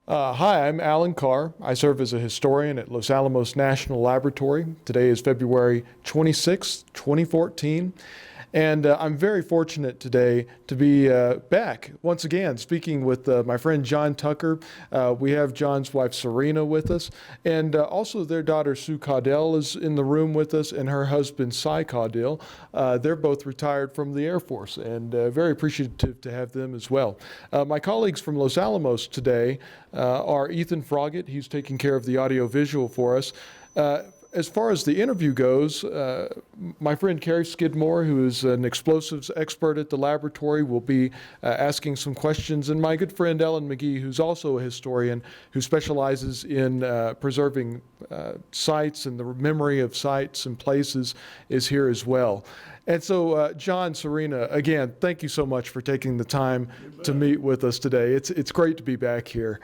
Hi, I'm Alan Carr. I serve as a historian at Los Alamos National Laboratory. Today is February 26, 2014. And I'm very fortunate today to be back once again speaking with my friend John Tucker. We have John's wife Syrena with us, and also their daughter Sue Caudell is in the room with us, and her husband Cy Caudell. They're both retired from the Air Force, and very appreciative to have them as well. My colleagues from Los Alamos today are Ethan Froggett. He's taking care of the audio visual for us. As far as the interview goes, my friend Carrie Skidmore, who is an explosives expert at the laboratory, will be asking some questions. And my good friend Ellen McGee, who's also a historian who specializes in preserving sites and the memory of sites and places, is here as well. And so, John, Syrena, again, thank you so much for taking the time to meet with us today. It's great to be back here.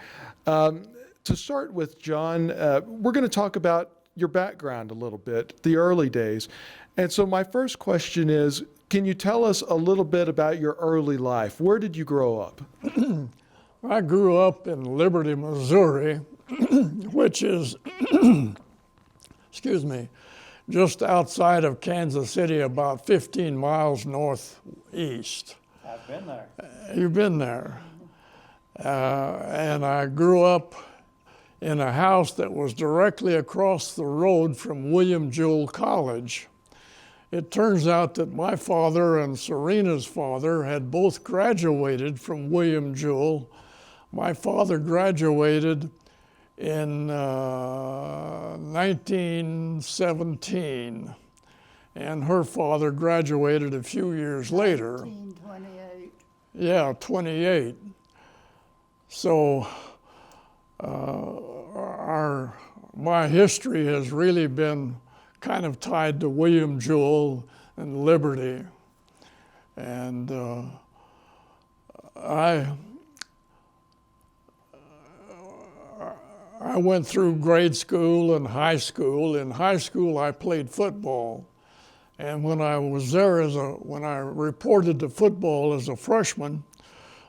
To start with, John, we're going to talk about your background a little bit, the early days. And so my first question is, can you tell us a little bit about your early life? Where did you grow up? I grew up in Liberty, Missouri, which is, excuse me, just outside of Kansas City, about 15 miles northeast. I've been there. You've been there. And I grew up in a house that was directly across the road from William Jewell College. It turns out that my father and Syrena's father had both graduated from William Jewell. My father graduated in 1917, and her father graduated a few years later. 1928. Yeah, 28. So my history has really been kind of tied to William Jewell and Liberty. And I went through grade school and high school. In high school, I played football. And when I was there when I reported to football as a freshman,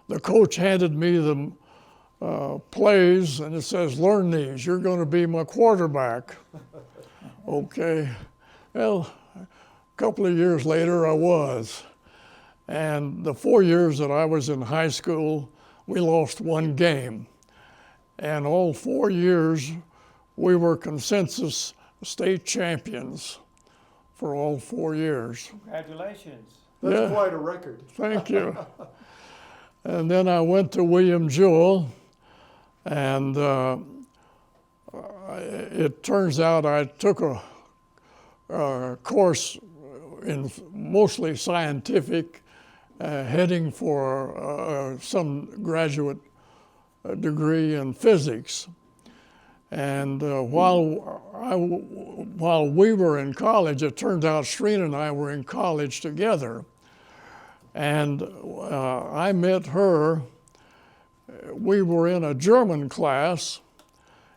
the coach handed me the plays, and it says, learn these, you're going to be my quarterback. Okay. Well, a couple of years later, I was. And the 4 years that I was in high school, we lost one game. And all 4 years, we were consensus state champions for all 4 years. Congratulations. That's quite a record. Thank you. And then I went to William Jewell, and it turns out I took a course in mostly scientific, heading for some graduate degree in physics. And while we were in college, it turned out Syrena and I were in college together. And I met her. We were in a German class,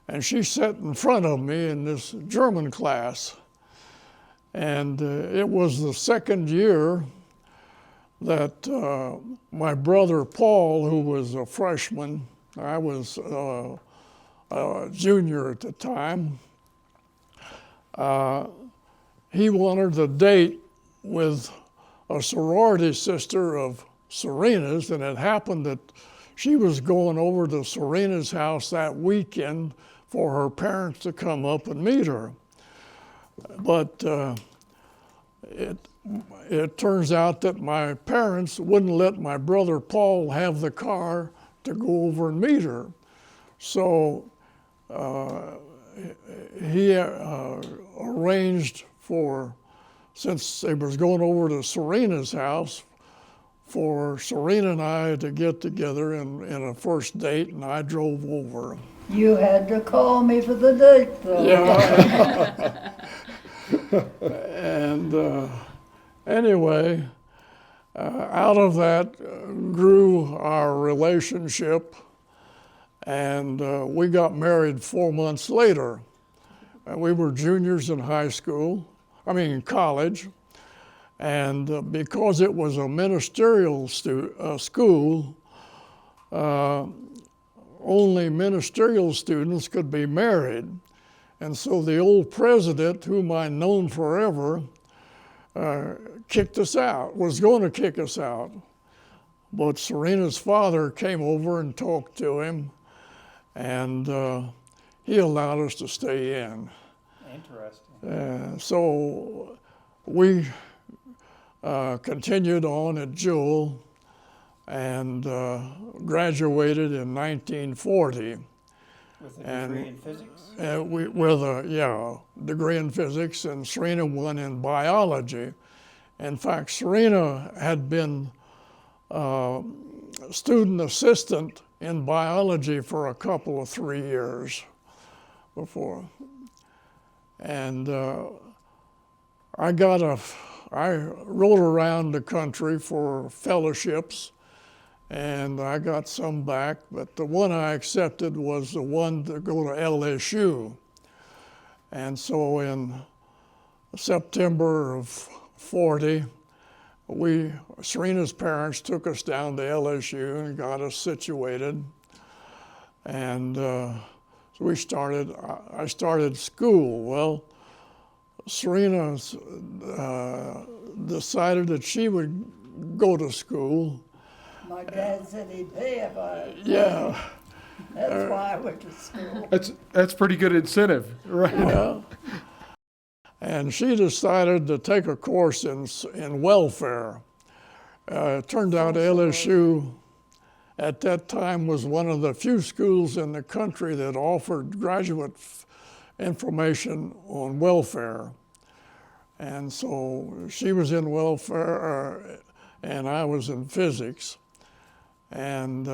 and she sat in front of me in this German class. And it was the second year that my brother Paul, who was a freshman, I was a junior at the time, he wanted to date with a sorority sister of Syrena's, and it happened that she was going over to Syrena's house that weekend for her parents to come up and meet her. But it turns out that my parents wouldn't let my brother Paul have the car to go over and meet her. So he arranged for, since they was going over to Syrena's house, for Syrena and I to get together in a first date, and I drove over. You had to call me for the date, though. Yeah. And anyway, out of that grew our relationship, and we got married 4 months later. And we were juniors in college. And because it was a ministerial school, only ministerial students could be married. And so the old president, whom I'd known forever, kicked us out, was going to kick us out. But Syrena's father came over and talked to him, and he allowed us to stay in. Interesting. So we continued on at Jewell and graduated in 1940. With a degree in physics? With a degree in physics, and Syrena one in biology. In fact, Syrena had been student assistant in biology for a couple of 3 years before. And I rode around the country for fellowships, and I got some back, but the one I accepted was the one to go to LSU. And so in September of 40, Syrena's parents took us down to LSU and got us situated. And so I started school. Well, Syrena decided that she would go to school. My dad said he'd pay if I. Yeah. That's why I went to school. That's pretty good incentive, right? Yeah. And she decided to take a course in welfare. It turned out LSU at that time was one of the few schools in the country that offered graduate information on welfare. And so she was in welfare and I was in physics. And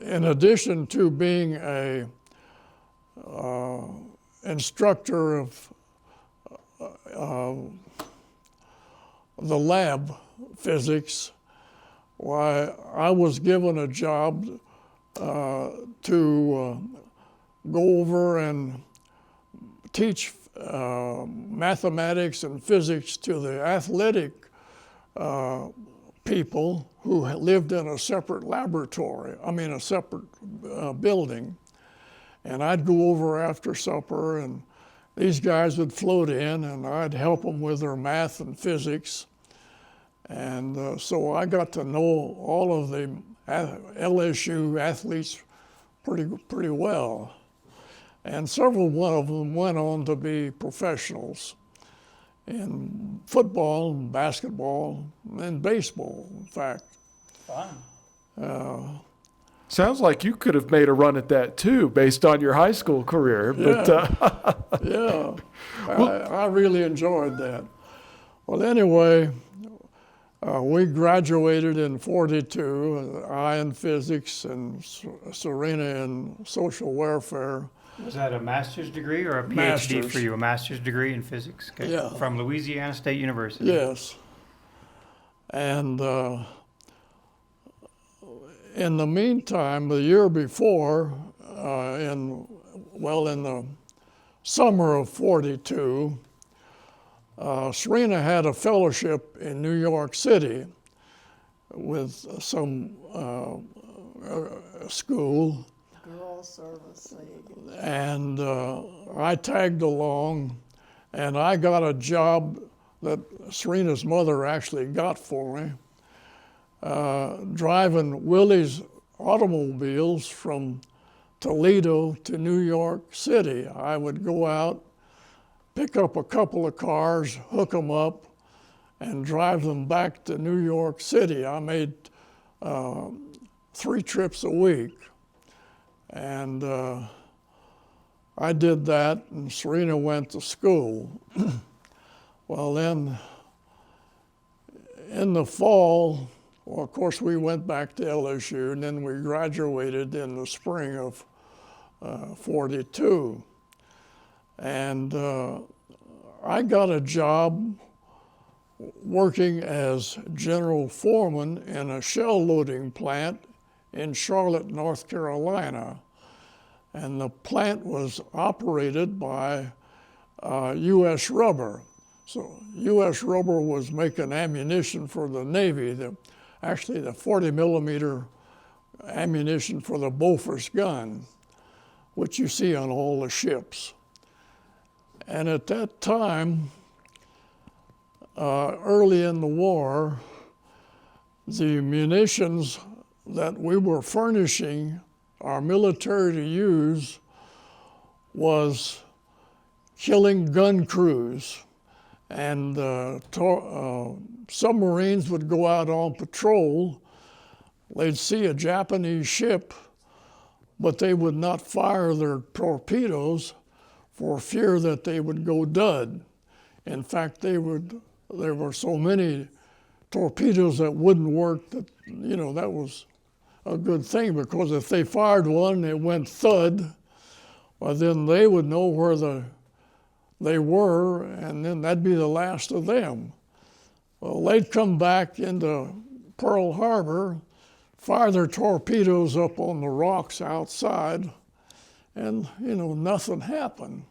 in addition to being a instructor of the lab physics, why I was given a job to go over and teach mathematics and physics to the athletic people who lived in a separate a separate building. And I'd go over after supper, and these guys would float in, and I'd help them with their math and physics. And so I got to know all of the LSU athletes pretty well. And one of them went on to be professionals in football, and basketball, and baseball, in fact. Fun. Sounds like you could have made a run at that too, based on your high school career. But Yeah, I really enjoyed that. Well, anyway, we graduated in 42, I in physics and Syrena in social welfare. Was that a master's degree or a PhD Master's. for you? A master's degree in physics? Okay. Yeah. From Louisiana State University? Yes. And in the meantime, the year before, in the summer of 42, Syrena had a fellowship in New York City with some school. Girls Service League. And I tagged along, and I got a job that Syrena's mother actually got for me, driving Willie's automobiles from Toledo to New York City. I would go out, pick up a couple of cars, hook them up, and drive them back to New York City. I made 3 trips a week. And I did that, and Syrena went to school. Well, then in the fall, of course, we went back to LSU, and then we graduated in the spring of 42. And I got a job working as general foreman in a shell loading plant in Charlotte, North Carolina. And the plant was operated by U.S. Rubber. So U.S. rubber was making ammunition for the Navy, actually the 40 millimeter ammunition for the Bofors gun, which you see on all the ships. And at that time, early in the war, the munitions that we were furnishing our military to use was killing gun crews. And submarines would go out on patrol. They'd see a Japanese ship, but they would not fire their torpedoes for fear that they would go dud. In fact, there were so many torpedoes that wouldn't work that, that was a good thing, because if they fired one and it went thud, well, then they would know where they were, and then that'd be the last of them. Well, they'd come back into Pearl Harbor, fire their torpedoes up on the rocks outside, and, nothing happened.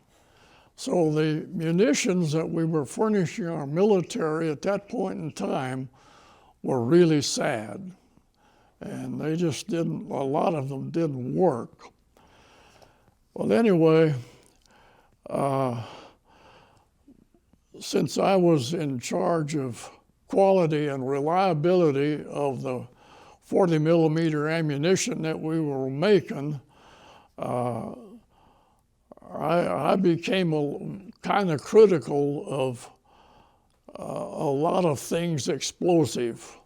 So the munitions that we were furnishing our military at that point in time were really sad. And they just a lot of them didn't work. Well, anyway, since I was in charge of quality and reliability of the 40 millimeter ammunition that we were making, I became kind of critical of a lot of things explosive,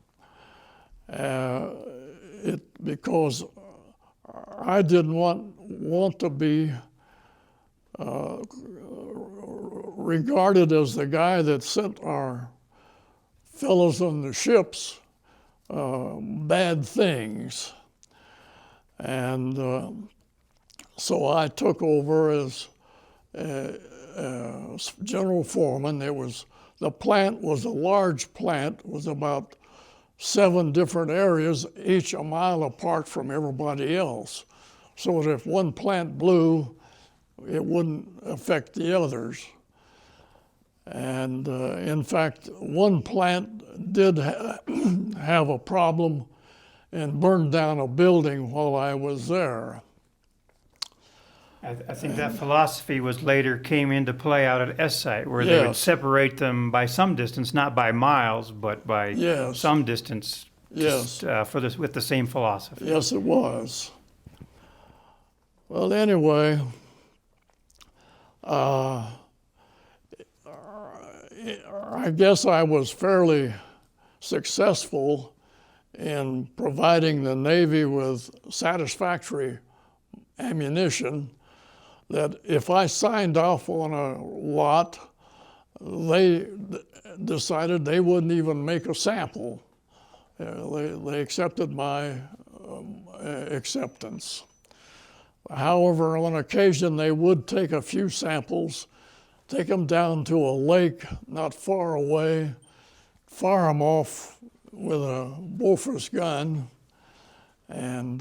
because I didn't want to be regarded as the guy that sent our fellows on the ships bad things. And so I took over as general foreman. The plant was a large plant. It was about 7 different areas, each a mile apart from everybody else, so that if one plant blew, it wouldn't affect the others. And in fact, one plant did have a problem and burned down a building while I was there. I think that philosophy came into play out at S-Site, where they would separate them by some distance, not by miles, but by some distance. Yes. With the same philosophy. Yes, it was. Well, anyway, I guess I was fairly successful in providing the Navy with satisfactory ammunition, that if I signed off on a lot, they decided they wouldn't even make a sample. They accepted my acceptance. However, on occasion, they would take a few samples, take them down to a lake not far away, fire them off with a Bofors gun, and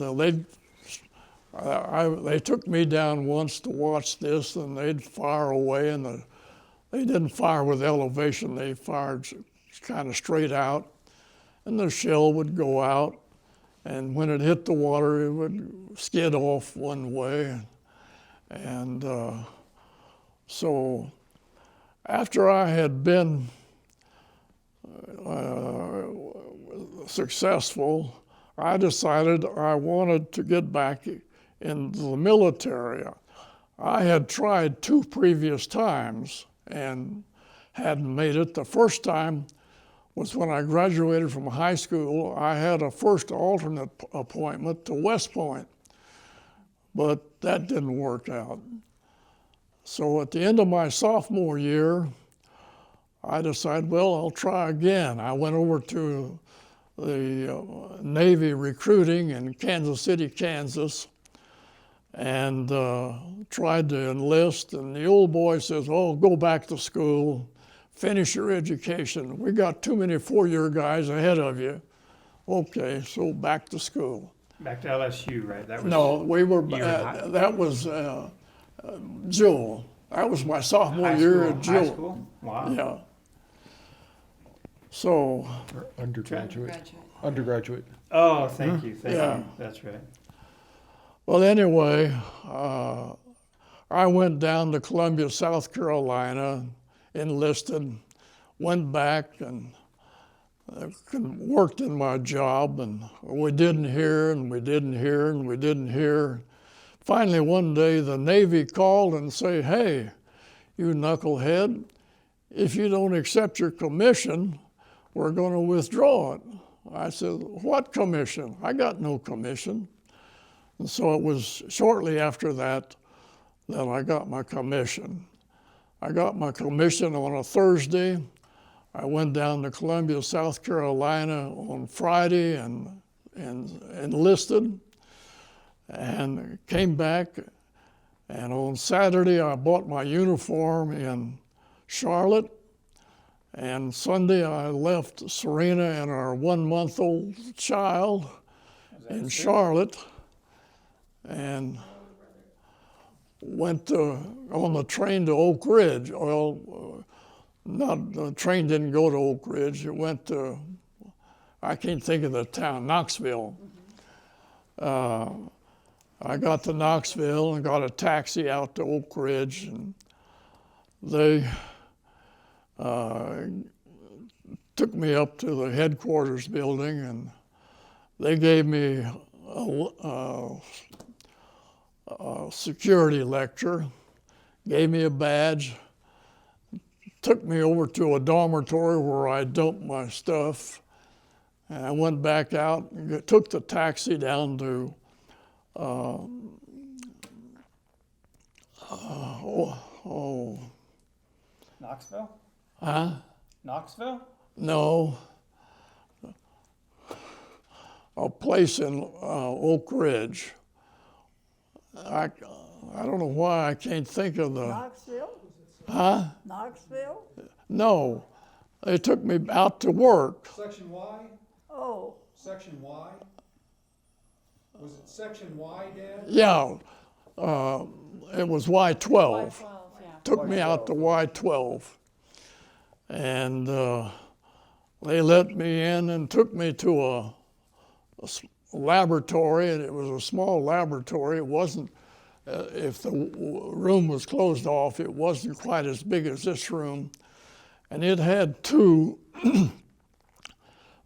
they took me down once to watch this, and they'd fire away, and they didn't fire with elevation. They fired kind of straight out, and the shell would go out, and when it hit the water, it would skid off one way. And so after I had been successful, I decided I wanted to get back into the military. I had tried 2 previous times and hadn't made it. The first time was when I graduated from high school. I had a first alternate appointment to West Point, but that didn't work out. So at the end of my sophomore year, I decided, well, I'll try again. I went over to the Navy recruiting in Kansas City, Kansas, and tried to enlist. And the old boy says, oh, go back to school, finish your education. We got too many 4-year guys ahead of you. Okay, so back to school. Back to LSU, right? That was No, we were, that was Jewel. That was my sophomore year at Jewel. High school? Wow. Yeah. So, Or undergraduate. Graduate. Undergraduate. Oh, thank you, thank Yeah. you. That's right. well, anyway, I went down to Columbia, South Carolina, enlisted, went back and worked in my job, and we didn't hear, and we didn't hear, and we didn't hear. Finally, one day, the Navy called and said, "Hey, you knucklehead, if you don't accept your commission, we're going to withdraw it." I said, "What commission? I got no commission." And so it was shortly after that that I got my commission. I got my commission on a Thursday. I went down to Columbia, South Carolina on Friday and enlisted and came back. And on Saturday, I bought my uniform in Charlotte. And Sunday, I left Syrena and our 1-month-old child in Charlotte and went on the train to Oak Ridge. Well, not the train didn't go to Oak Ridge. It went to, I can't think of the town, Knoxville. I got to Knoxville and got a taxi out to Oak Ridge, and they took me up to the headquarters building, and they gave me a security lecture, gave me a badge, took me over to a dormitory where I dumped my stuff, and I went back out and took the taxi down to Knoxville? huh? Knoxville? No, a place in Oak Ridge. I don't know why I can't think of the. Knoxville? Huh? Knoxville? No, they took me out to work. Section Y? Oh, Section Y? Was it Section Y, Dad? Yeah, it was Y12. 12, yeah. Took me out to Y12, and they let me in and took me to a laboratory, and it was a small laboratory. It wasn't, if the room was closed off, it wasn't quite as big as this room. And it had 2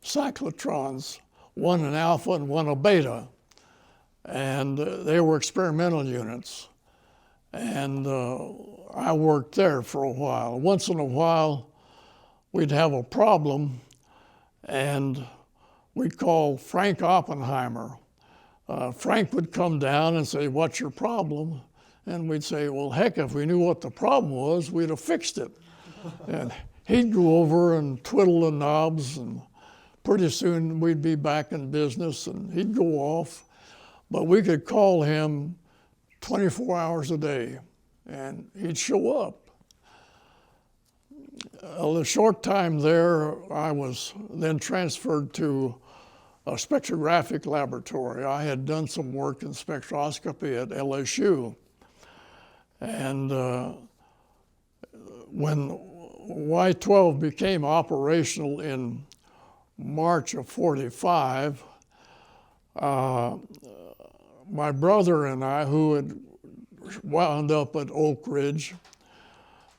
cyclotrons, one an alpha and one a beta. And they were experimental units. And I worked there for a while. Once in a while, we'd have a problem, and we'd call Frank Oppenheimer. Frank would come down and say, "What's your problem?" And we'd say, "Well, heck, if we knew what the problem was, we'd have fixed it." And he'd go over and twiddle the knobs, and pretty soon we'd be back in business, and he'd go off. But we could call him 24 hours a day, and he'd show up. A short time there, I was then transferred to a spectrographic laboratory. I had done some work in spectroscopy at LSU. And when Y12 became operational in March of '45, my brother and I, who had wound up at Oak Ridge,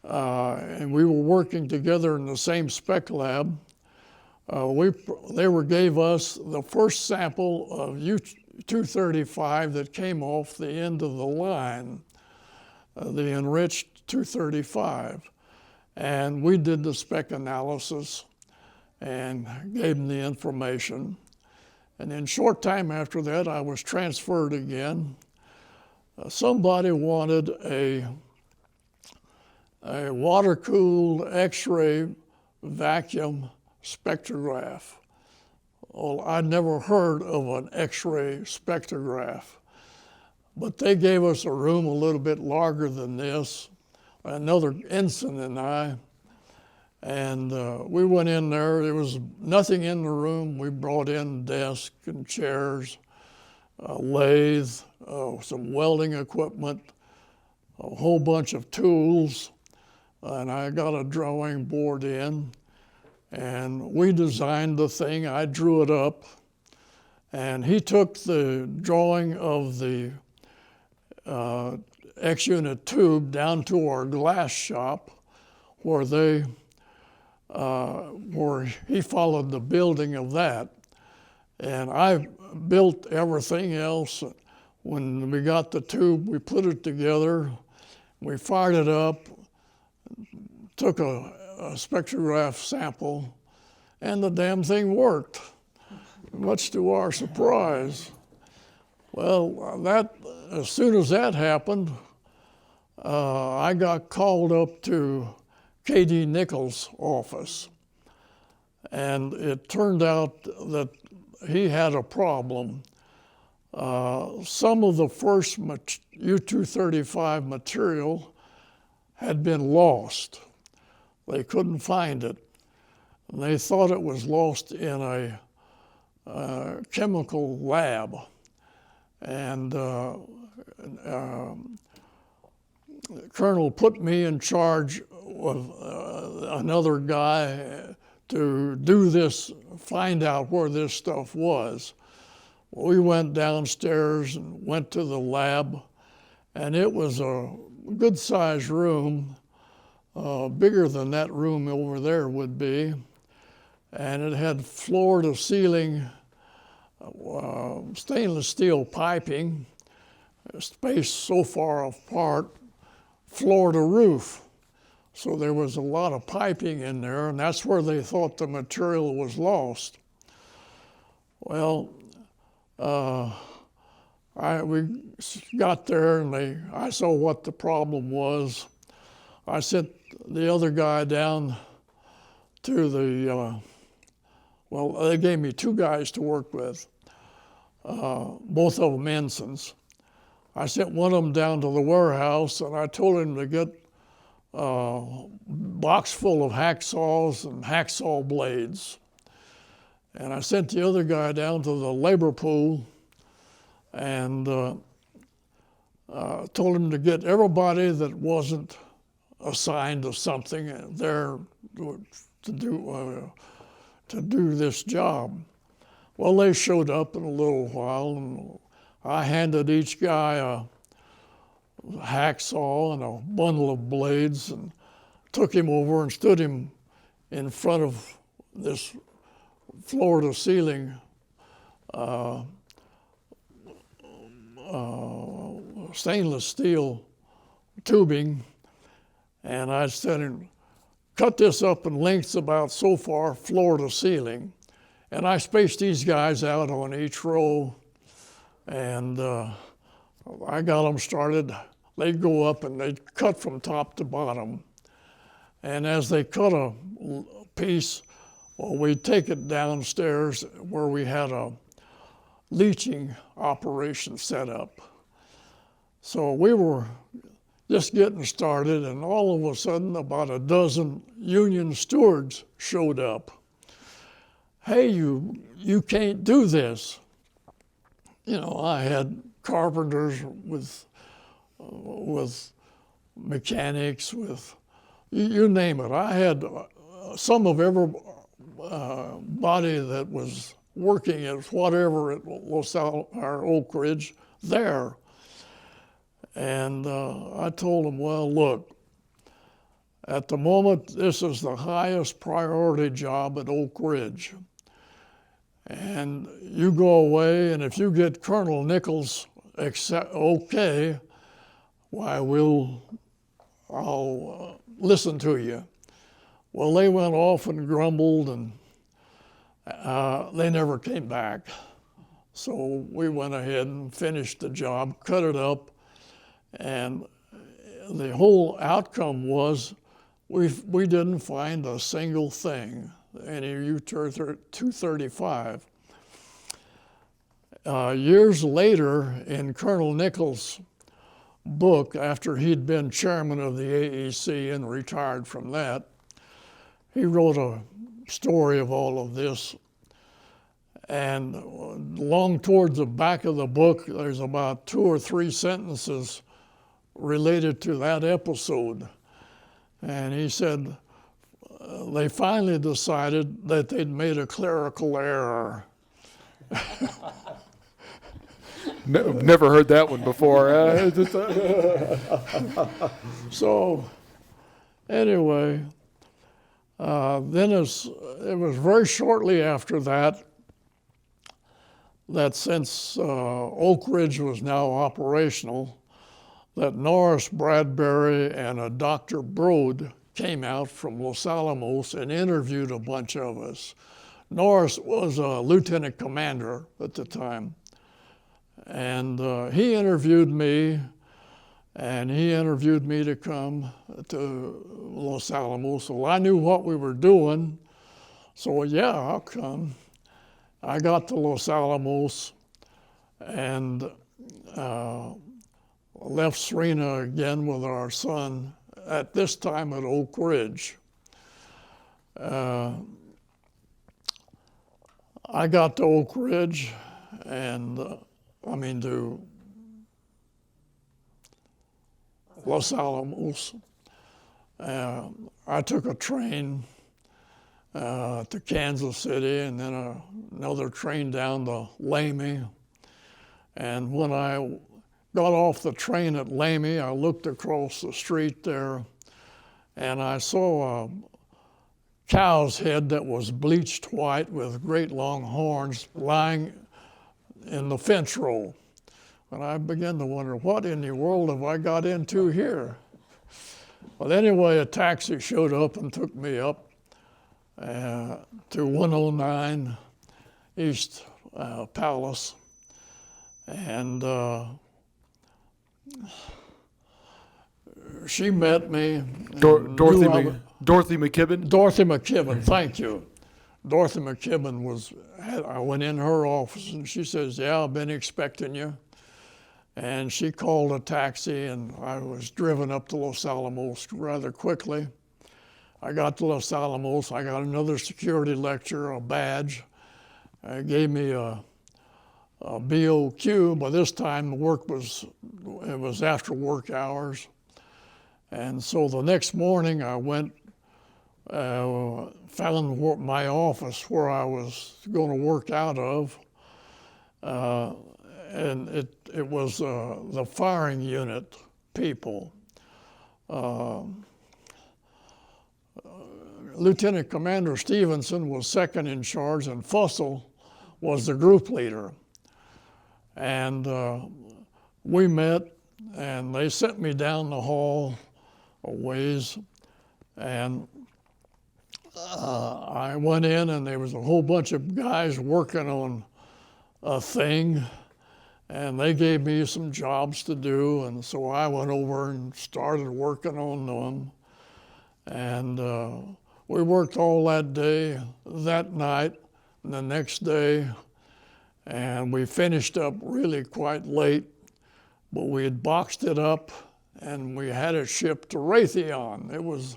and we were working together in the same spec lab, they gave us the first sample of U-235 that came off the end of the line, the enriched 235. And we did the spec analysis and gave them the information. And then short time after that, I was transferred again. Somebody wanted a water-cooled X-ray vacuum spectrograph. Well, I'd never heard of an X-ray spectrograph, but they gave us a room a little bit larger than this, another ensign and I, and we went in there. There was nothing in the room. We brought in desks and chairs, a lathe, some welding equipment, a whole bunch of tools, and I got a drawing board in. And we designed the thing. I drew it up. And he took the drawing of the X-unit tube down to our glass shop where he followed the building of that. And I built everything else. When we got the tube, we put it together, we fired it up, took a spectrograph sample, and the damn thing worked, much to our surprise. Well, as soon as that happened, I got called up to K.D. Nichols' office, and it turned out that he had a problem. Some of the first U-235 material had been lost. They couldn't find it. And they thought it was lost in a chemical lab. And the Colonel put me in charge of another guy to do this, find out where this stuff was. We went downstairs and went to the lab, and it was a good-sized room, bigger than that room over there would be, and it had floor-to-ceiling stainless steel piping, spaced so far apart, floor to roof. So there was a lot of piping in there, and that's where they thought the material was lost. Well, we got there, and I saw what the problem was. I sent the other guy down to they gave me two guys to work with, both of them ensigns. I sent one of them down to the warehouse, and I told him to get a box full of hacksaws and hacksaw blades. And I sent the other guy down to the labor pool and told him to get everybody that wasn't assigned to something there to do this job. Well, they showed up in a little while, and I handed each guy a hacksaw and a bundle of blades and took him over and stood him in front of this floor-to-ceiling stainless steel tubing, and I said, cut this up in lengths about so far, floor to ceiling. And I spaced these guys out on each row, and I got them started. They'd go up and they'd cut from top to bottom. And as they cut a piece, we'd take it downstairs where we had a leaching operation set up. So we were just getting started, and all of a sudden about a dozen union stewards showed up. Hey, you can't do this. You know, I had carpenters with mechanics, with you name it. I had some of every body that was working at whatever at Los Alamos or Oak Ridge there. And I told them, well, look, at the moment, this is the highest priority job at Oak Ridge. And you go away, and if you get Colonel Nichols okay, why, I'll listen to you. Well, they went off and grumbled, and they never came back. So we went ahead and finished the job, cut it up, and the whole outcome was we didn't find a single thing, any U-235. Years later, in Colonel Nichols' book, after he'd been chairman of the AEC and retired from that, he wrote a story of all of this. And along towards the back of the book, there's about 2 or 3 sentences related to that episode. And he said, they finally decided that they'd made a clerical error. Never heard that one before. So anyway, then it was very shortly after that since Oak Ridge was now operational, that Norris Bradbury and a Dr. Brode came out from Los Alamos and interviewed a bunch of us. Norris was a lieutenant commander at the time. And he interviewed me, and he interviewed me to come to Los Alamos. So I knew what we were doing. So yeah, I'll come. I got to Los Alamos and left Syrena again with our son, at this time at Oak Ridge. I got to Oak Ridge and to Los Alamos. I took a train to Kansas City and then another train down to Lamy. And when I got off the train at Lamy, I looked across the street there and I saw a cow's head that was bleached white with great long horns lying in the fence row. And I began to wonder, what in the world have I got into here? Well, anyway, a taxi showed up and took me up to 109 East Palace. And she met me. Dorothy McKibben? Dorothy McKibben, thank you. Dorothy McKibben I went in her office and she says, yeah, I've been expecting you. And she called a taxi and I was driven up to Los Alamos rather quickly. I got to Los Alamos, I got another security lecture, a badge. It gave me a BOQ. By this time the it was after work hours. And so the next morning I went, found my office where I was going to work out of, and it was the firing unit people. Lieutenant Commander Stevenson was second in charge and Fussell was the group leader. And we met and they sent me down the hall a ways, and I went in and there was a whole bunch of guys working on a thing, and they gave me some jobs to do, and so I went over and started working on them. And we worked all that day, that night, and the next day, and we finished up really quite late, but we had boxed it up and we had it shipped to Raytheon. It was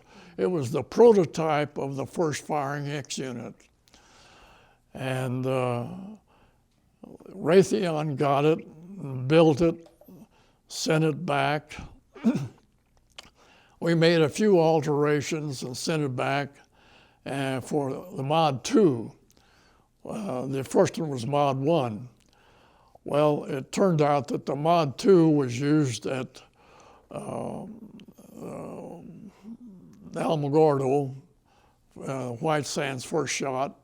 the prototype of the first firing X unit. And Raytheon got it, built it, sent it back. We made a few alterations and sent it back for the Mod 2. The first one was Mod 1. Well, it turned out that the Mod 2 was used at Alamogordo, White Sands first shot.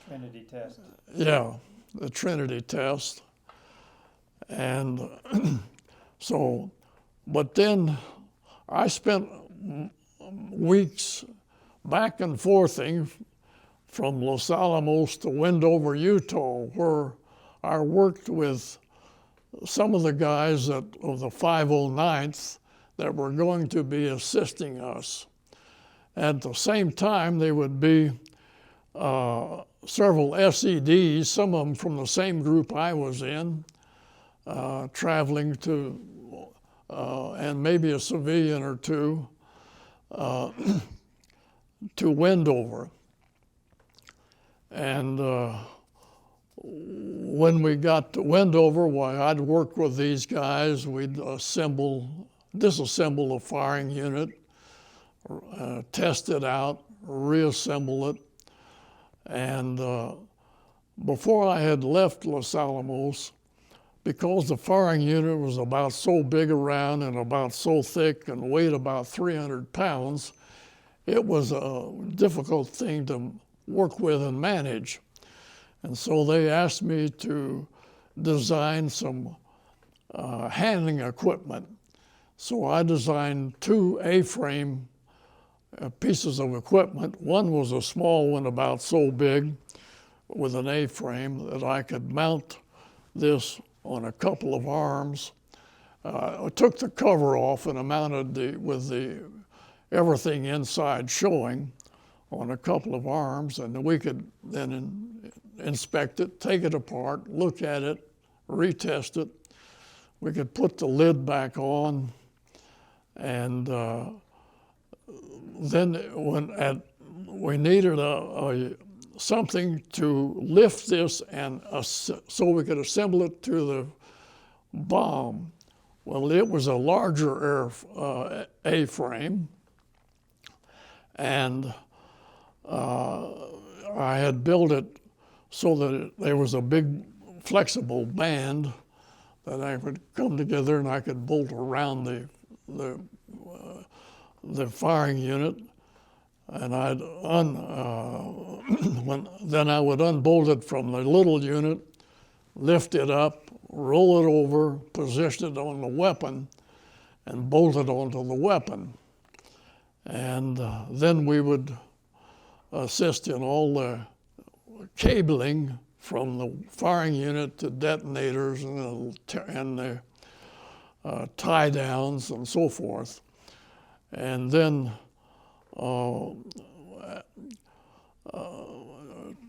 Trinity test. Yeah, the Trinity test. And so, but then I spent weeks back and forthing from Los Alamos to Wendover, Utah, where I worked with some of the guys of the 509th that were going to be assisting us. At the same time, there would be several SEDs, some of them from the same group I was in, traveling to, and maybe a civilian or two, to Wendover. And when we got to Wendover, well, I'd work with these guys. We'd disassemble a firing unit, test it out, reassemble it. And before I had left Los Alamos, because the firing unit was about so big around and about so thick and weighed about 300 pounds, it was a difficult thing to work with and manage. And so they asked me to design some handling equipment. So I designed 2 A-frame pieces of equipment. One was a small one about so big with an A-frame that I could mount this on a couple of arms. I took the cover off and I mounted with everything inside showing on a couple of arms, and we could then inspect it, take it apart, look at it, retest it. We could put the lid back on, and then when we needed something to lift this and so we could assemble it to the bomb. Well, it was a larger A-frame, and I had built it so that there was a big flexible band that I would come together and I could bolt around the firing unit, and then I would unbolt it from the little unit, lift it up, roll it over, position it on the weapon, and bolt it onto the weapon. And then we would assist in all the cabling from the firing unit to detonators and the tie downs and so forth. And then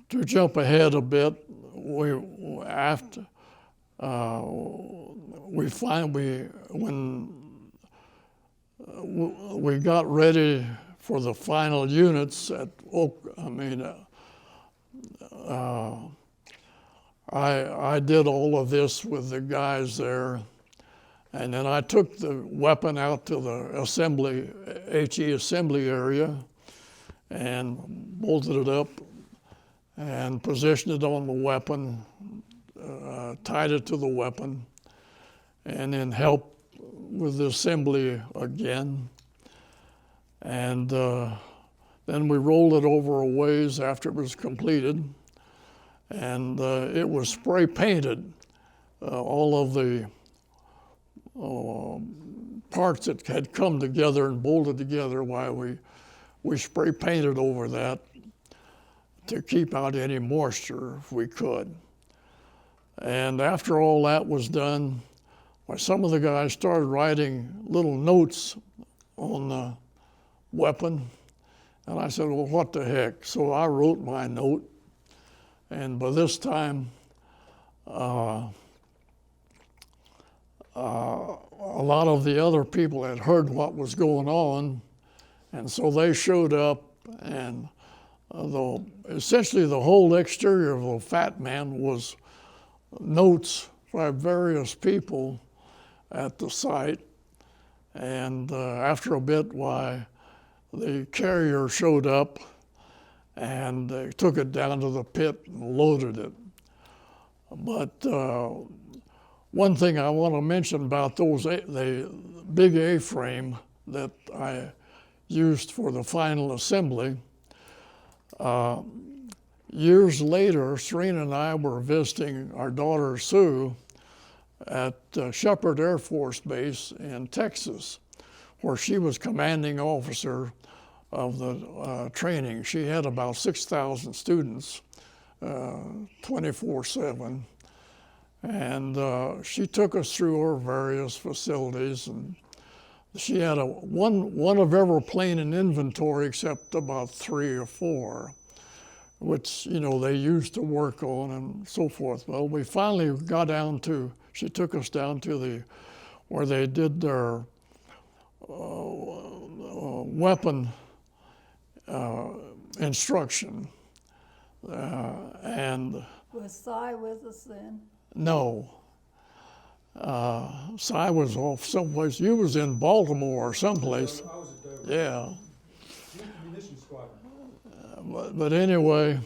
to jump ahead a bit, when we got ready for the final units at I did all of this with the guys there, and then I took the weapon out to the HE assembly area and bolted it up and positioned it on the weapon, tied it to the weapon, and then helped with the assembly again. And then we rolled it over a ways after it was completed, and it was spray painted. All of the parts that had come together and bolted together, why we spray painted over that to keep out any moisture if we could. And after all that was done, some of the guys started writing little notes on the weapon, and I said, well, what the heck? So I wrote my note, and by this time, a lot of the other people had heard what was going on, and so they showed up, and essentially the whole exterior of the Fat Man was notes by various people at the site. And after a bit, the carrier showed up, and they took it down to the pit and loaded it. But one thing I want to mention about the big A-frame that I used for the final assembly, years later, Syrena and I were visiting our daughter Sue at Shepherd Air Force Base in Texas, where she was commanding officer of the training. She had about 6,000 students, 24/7. And she took us through her various facilities, and she had one of every plane in inventory except about 3 or 4, which they used to work on and so forth. Well, we finally got she took us down to where they did their weapon instruction, and Was Cy with us then? no. Cy was off someplace. You was in Baltimore or someplace. I was at Yeah. Munition Squadron. but anyway,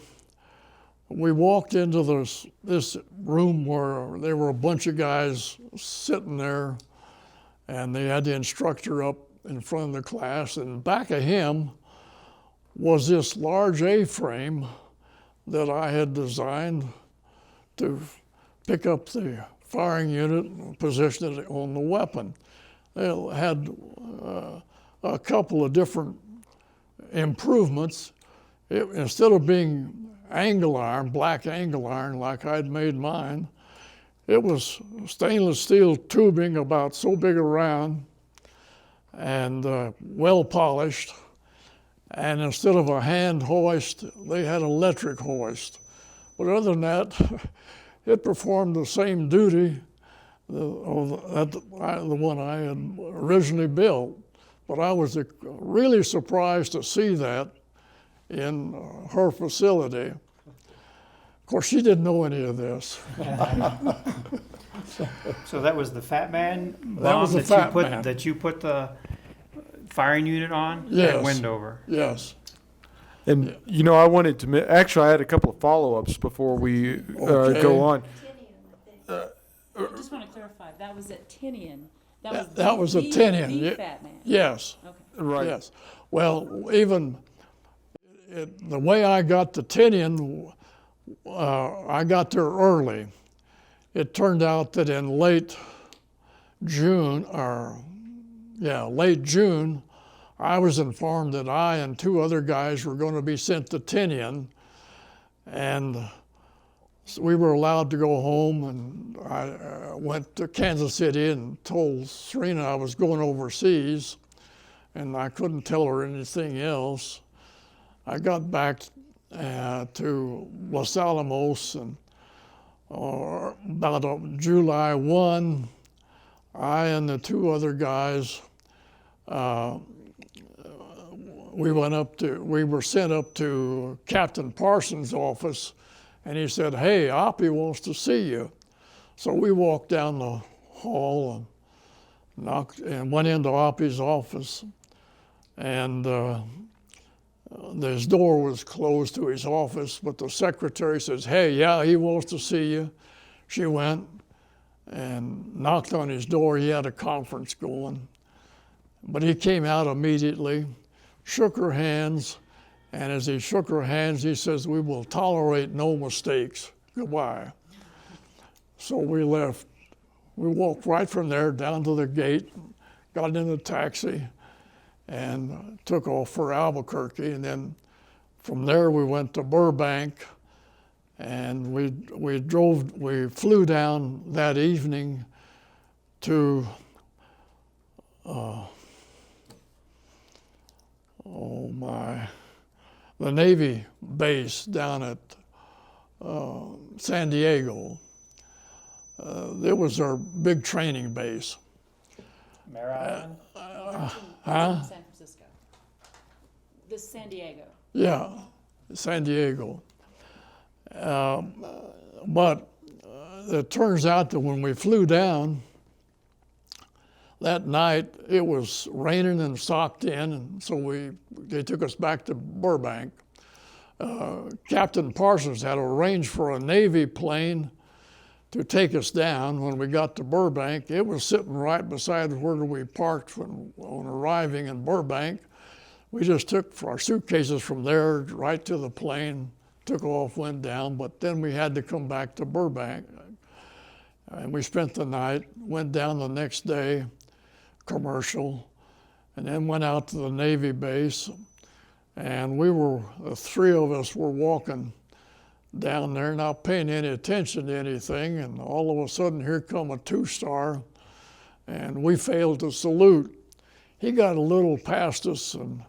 we walked into this room where there were a bunch of guys sitting there, and they had the instructor up in front of the class, and back of him was this large A-frame that I had designed to pick up the firing unit and position it on the weapon. It had a couple of different improvements. Instead of being angle iron, black angle iron like I'd made mine, it was stainless steel tubing about so big around and well polished. And instead of a hand hoist, they had electric hoist. But other than that, it performed the same duty the one I had originally built. But I was really surprised to see that in her facility. Of course, she didn't know any of this. So that was the Fat Man That was the Fat Man. That you put the firing unit on Yes. at Wendover. Yes. And you know, I wanted to actually I had a couple of follow-ups before we go on. I just want to clarify, that was at Tinian. That was a Tinian. The Ye- Fat Man. Yes. Okay. Right. Yes. Well, even the way I got to Tinian, I got there early. It turned out that in late June, I was informed that I and two other guys were going to be sent to Tinian, and so we were allowed to go home, and I went to Kansas City and told Syrena I was going overseas, and I couldn't tell her anything else. I got back to Los Alamos, and about July 1, I and the two other guys, we were sent up to Captain Parsons' office, and he said, "Hey, Oppie wants to see you." So we walked down the hall and went into Oppie's office, and his door was closed to his office, but the secretary says, "Hey, yeah, he wants to see you." She went and knocked on his door. He had a conference going, but he came out immediately, shook her hands, and as he shook her hands, he says, "We will tolerate no mistakes. Goodbye." So we left. We walked right from there down to the gate, got in a taxi, and took off for Albuquerque. And then from there we went to Burbank, and we flew down that evening to the Navy base down at San Diego. It was our big training base. Mare Island? San Francisco. This San Diego. Yeah, San Diego. But it turns out that when we flew down, that night it was raining and socked in, and so they took us back to Burbank. Captain Parsons had arranged for a Navy plane to take us down. When we got to Burbank, it was sitting right beside where we parked on arriving in Burbank. We just took our suitcases from there right to the plane, took off, went down, but then we had to come back to Burbank. And we spent the night, went down the next day, commercial, and then went out to the Navy base. And the three of us were walking down there, not paying any attention to anything, and all of a sudden here come a two-star, and we failed to salute. He got a little past us, and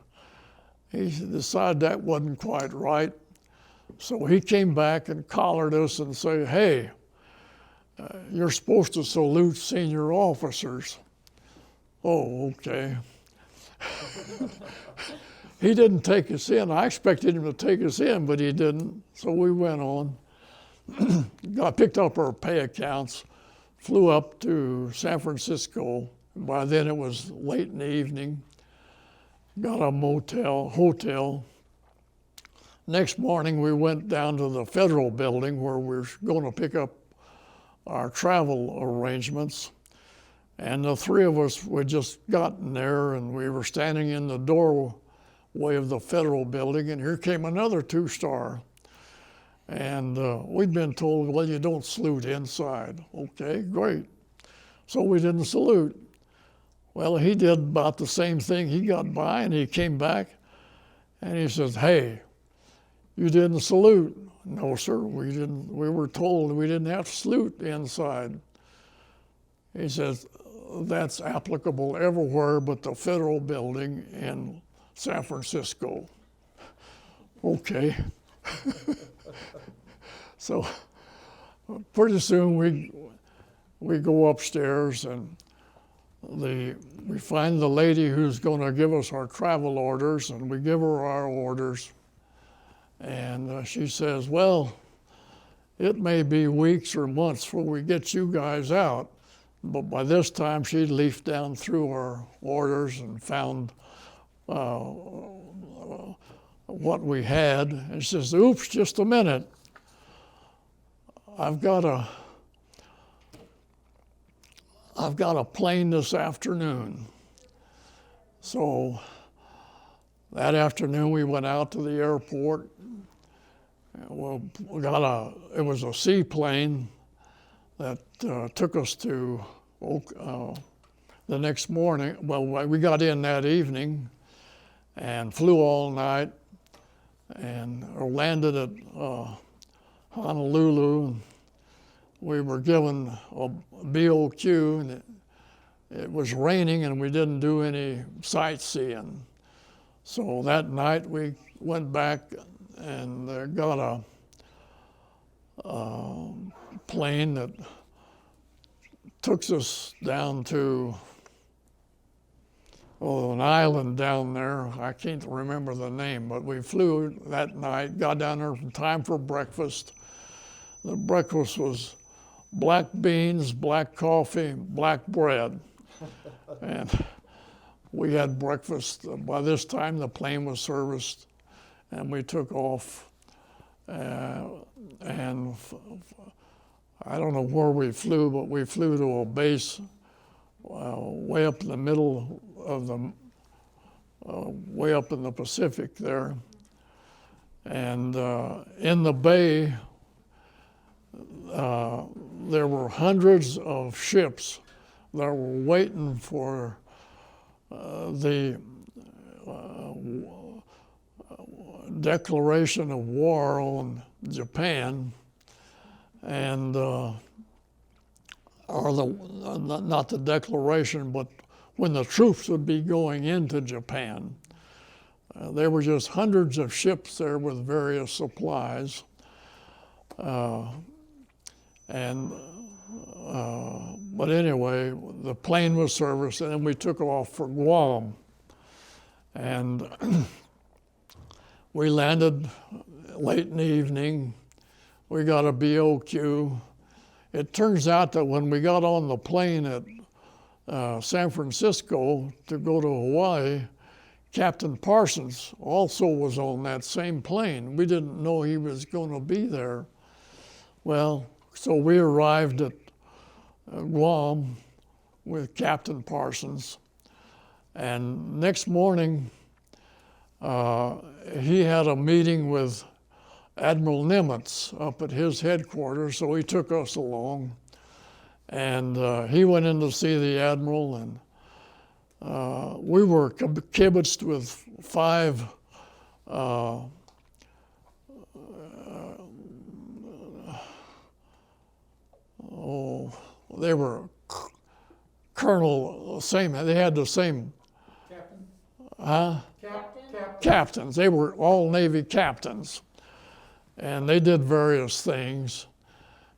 he decided that wasn't quite right. So he came back and collared us and said, "Hey, you're supposed to salute senior officers." Oh, okay. He didn't take us in. I expected him to take us in, but he didn't. So we went on. Picked up our pay accounts, flew up to San Francisco. By then it was late in the evening. Got a hotel, next morning we went down to the federal building where we were going to pick up our travel arrangements. And the three of us had just gotten there, and we were standing in the doorway of the federal building, and here came another two-star. And we'd been told, well, you don't salute inside. Okay, great. So we didn't salute. Well, he did about the same thing. He got by, and he came back, and he says, hey, you didn't salute. No, sir, we didn't. We were told we didn't have to salute inside. He says, that's applicable everywhere but the federal building in San Francisco. Okay. So pretty soon we go upstairs, and we find the lady who's going to give us our travel orders, and we give her our orders. And she says, well, it may be weeks or months before we get you guys out. But by this time, she'd leafed down through our orders and found what we had. And she says, oops, just a minute. I've got a plane this afternoon. So that afternoon, we went out to the airport. Well, it was a seaplane that took us to the next morning. Well, we got in that evening and flew all night and landed at Honolulu. And we were given a BOQ, and it was raining, and we didn't do any sightseeing. So that night we went back and got a plane that took us down to an island down there. I can't remember the name, but we flew that night, got down there in time for breakfast. The breakfast was black beans, black coffee, black bread. And we had breakfast. By this time, the plane was serviced, and we took off. And I don't know where we flew, but we flew to a base way up in the middle of way up in the Pacific there. And in the bay, there were hundreds of ships that were waiting for the declaration of war on Japan, and or not the declaration, but when the troops would be going into Japan. There were just hundreds of ships there with various supplies, but anyway, the plane was serviced, and then we took off for Guam, and we landed late in the evening. We got a BOQ. It turns out that when we got on the plane at San Francisco to go to Hawaii, Captain Parsons also was on that same plane. We didn't know he was going to be there. Well, so we arrived at Guam with Captain Parsons, and next morning he had a meeting with Admiral Nimitz up at his headquarters, so he took us along, and he went in to see the Admiral, and we were kibitzed with 5 they were colonel, they had the same. Captain? Huh? Captain? Captains. They were all Navy captains. And they did various things.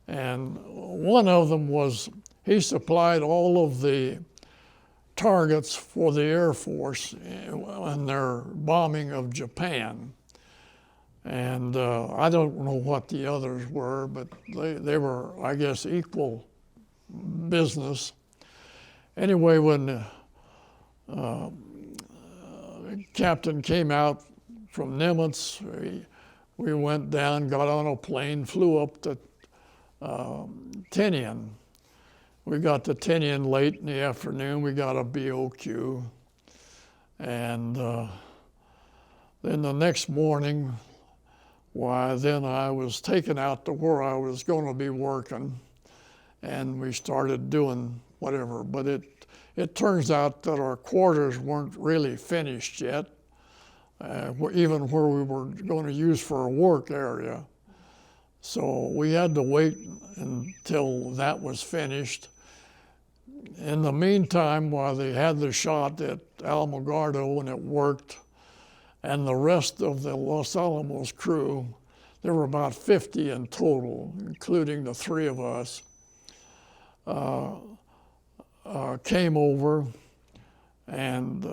And one of them was, he supplied all of the targets for the Air Force in their bombing of Japan. And I don't know what the others were, but they were, I guess, equal business. Anyway, when Captain came out from Nimitz, we went down, got on a plane, flew up to Tinian. We got to Tinian late in the afternoon. We got a BOQ. And then the next morning, then I was taken out to where I was going to be working, and we started doing whatever. But it turns out that our quarters weren't really finished yet, even where we were going to use for a work area. So we had to wait until that was finished. In the meantime, while they had the shot at Alamogordo and it worked, and the rest of the Los Alamos crew, there were about 50 in total, including the three of us, came over, and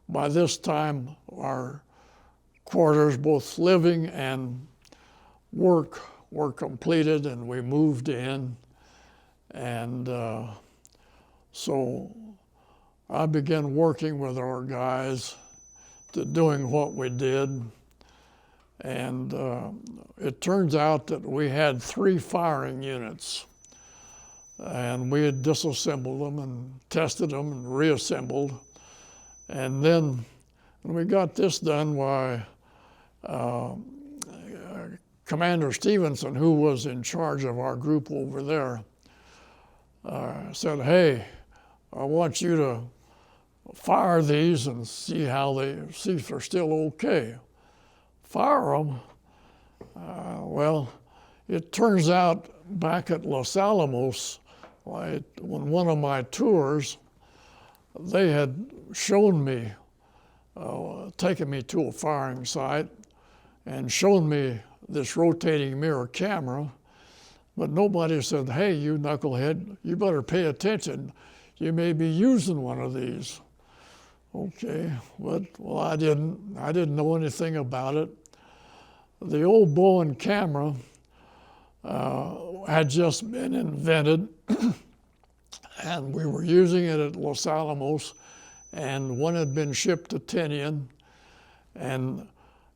by this time our quarters, both living and work, were completed, and we moved in. And so I began working with our guys to doing what we did. And it turns out that we had 3 firing units. And we had disassembled them and tested them and reassembled. And then when we got this done, why Commander Stevenson, who was in charge of our group over there, said, "Hey, I want you to fire these and see if they're still okay." Fire them? Well, it turns out back at Los Alamos, when one of my tours, they had shown me, taken me to a firing site and shown me this rotating mirror camera. But nobody said, "Hey, you knucklehead, you better pay attention. You may be using one of these." Okay, well, I didn't know anything about it. The old Bowen camera had just been invented, and we were using it at Los Alamos, and one had been shipped to Tinian, and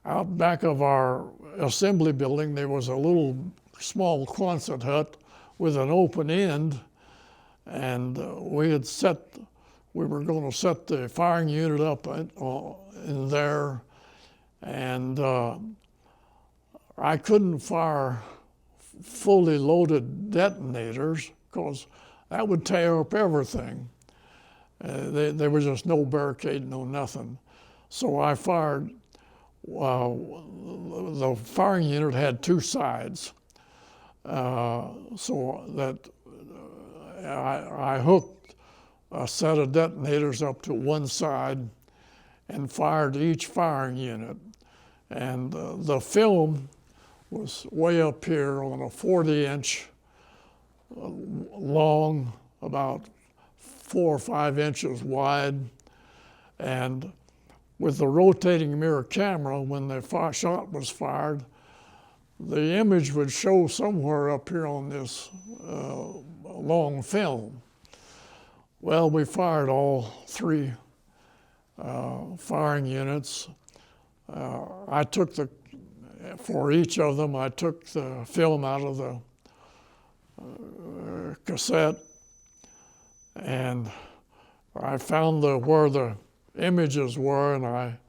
out back of our assembly building, there was a little small Quonset hut with an open end, and we were going to set the firing unit up in there, and I couldn't fire fully loaded detonators because that would tear up everything. There was just no barricade, no nothing. So I fired, the firing unit had 2 sides. So that I hooked a set of detonators up to one side and fired each firing unit. And the film was way up here on a 40-inch long, about 4 or 5 inches wide. And with the rotating mirror camera, when the shot was fired, the image would show somewhere up here on this long film. Well, we fired all 3 firing units. For each of them, I took the film out of the cassette, and I found where the images were, and I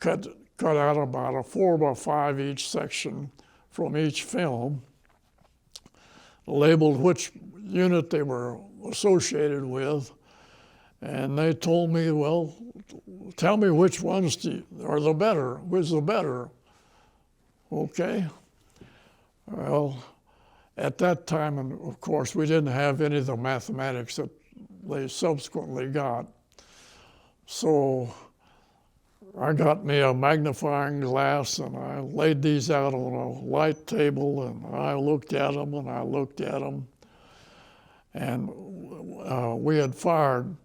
cut out about a 4x5 each section from each film, labeled which unit they were associated with, and they told me, "Well, tell me which ones are the better, which the better." Okay. Well, at that time, and of course, we didn't have any of the mathematics that they subsequently got. So I got me a magnifying glass, and I laid these out on a light table, and I looked at them, and I looked at them. And we had fired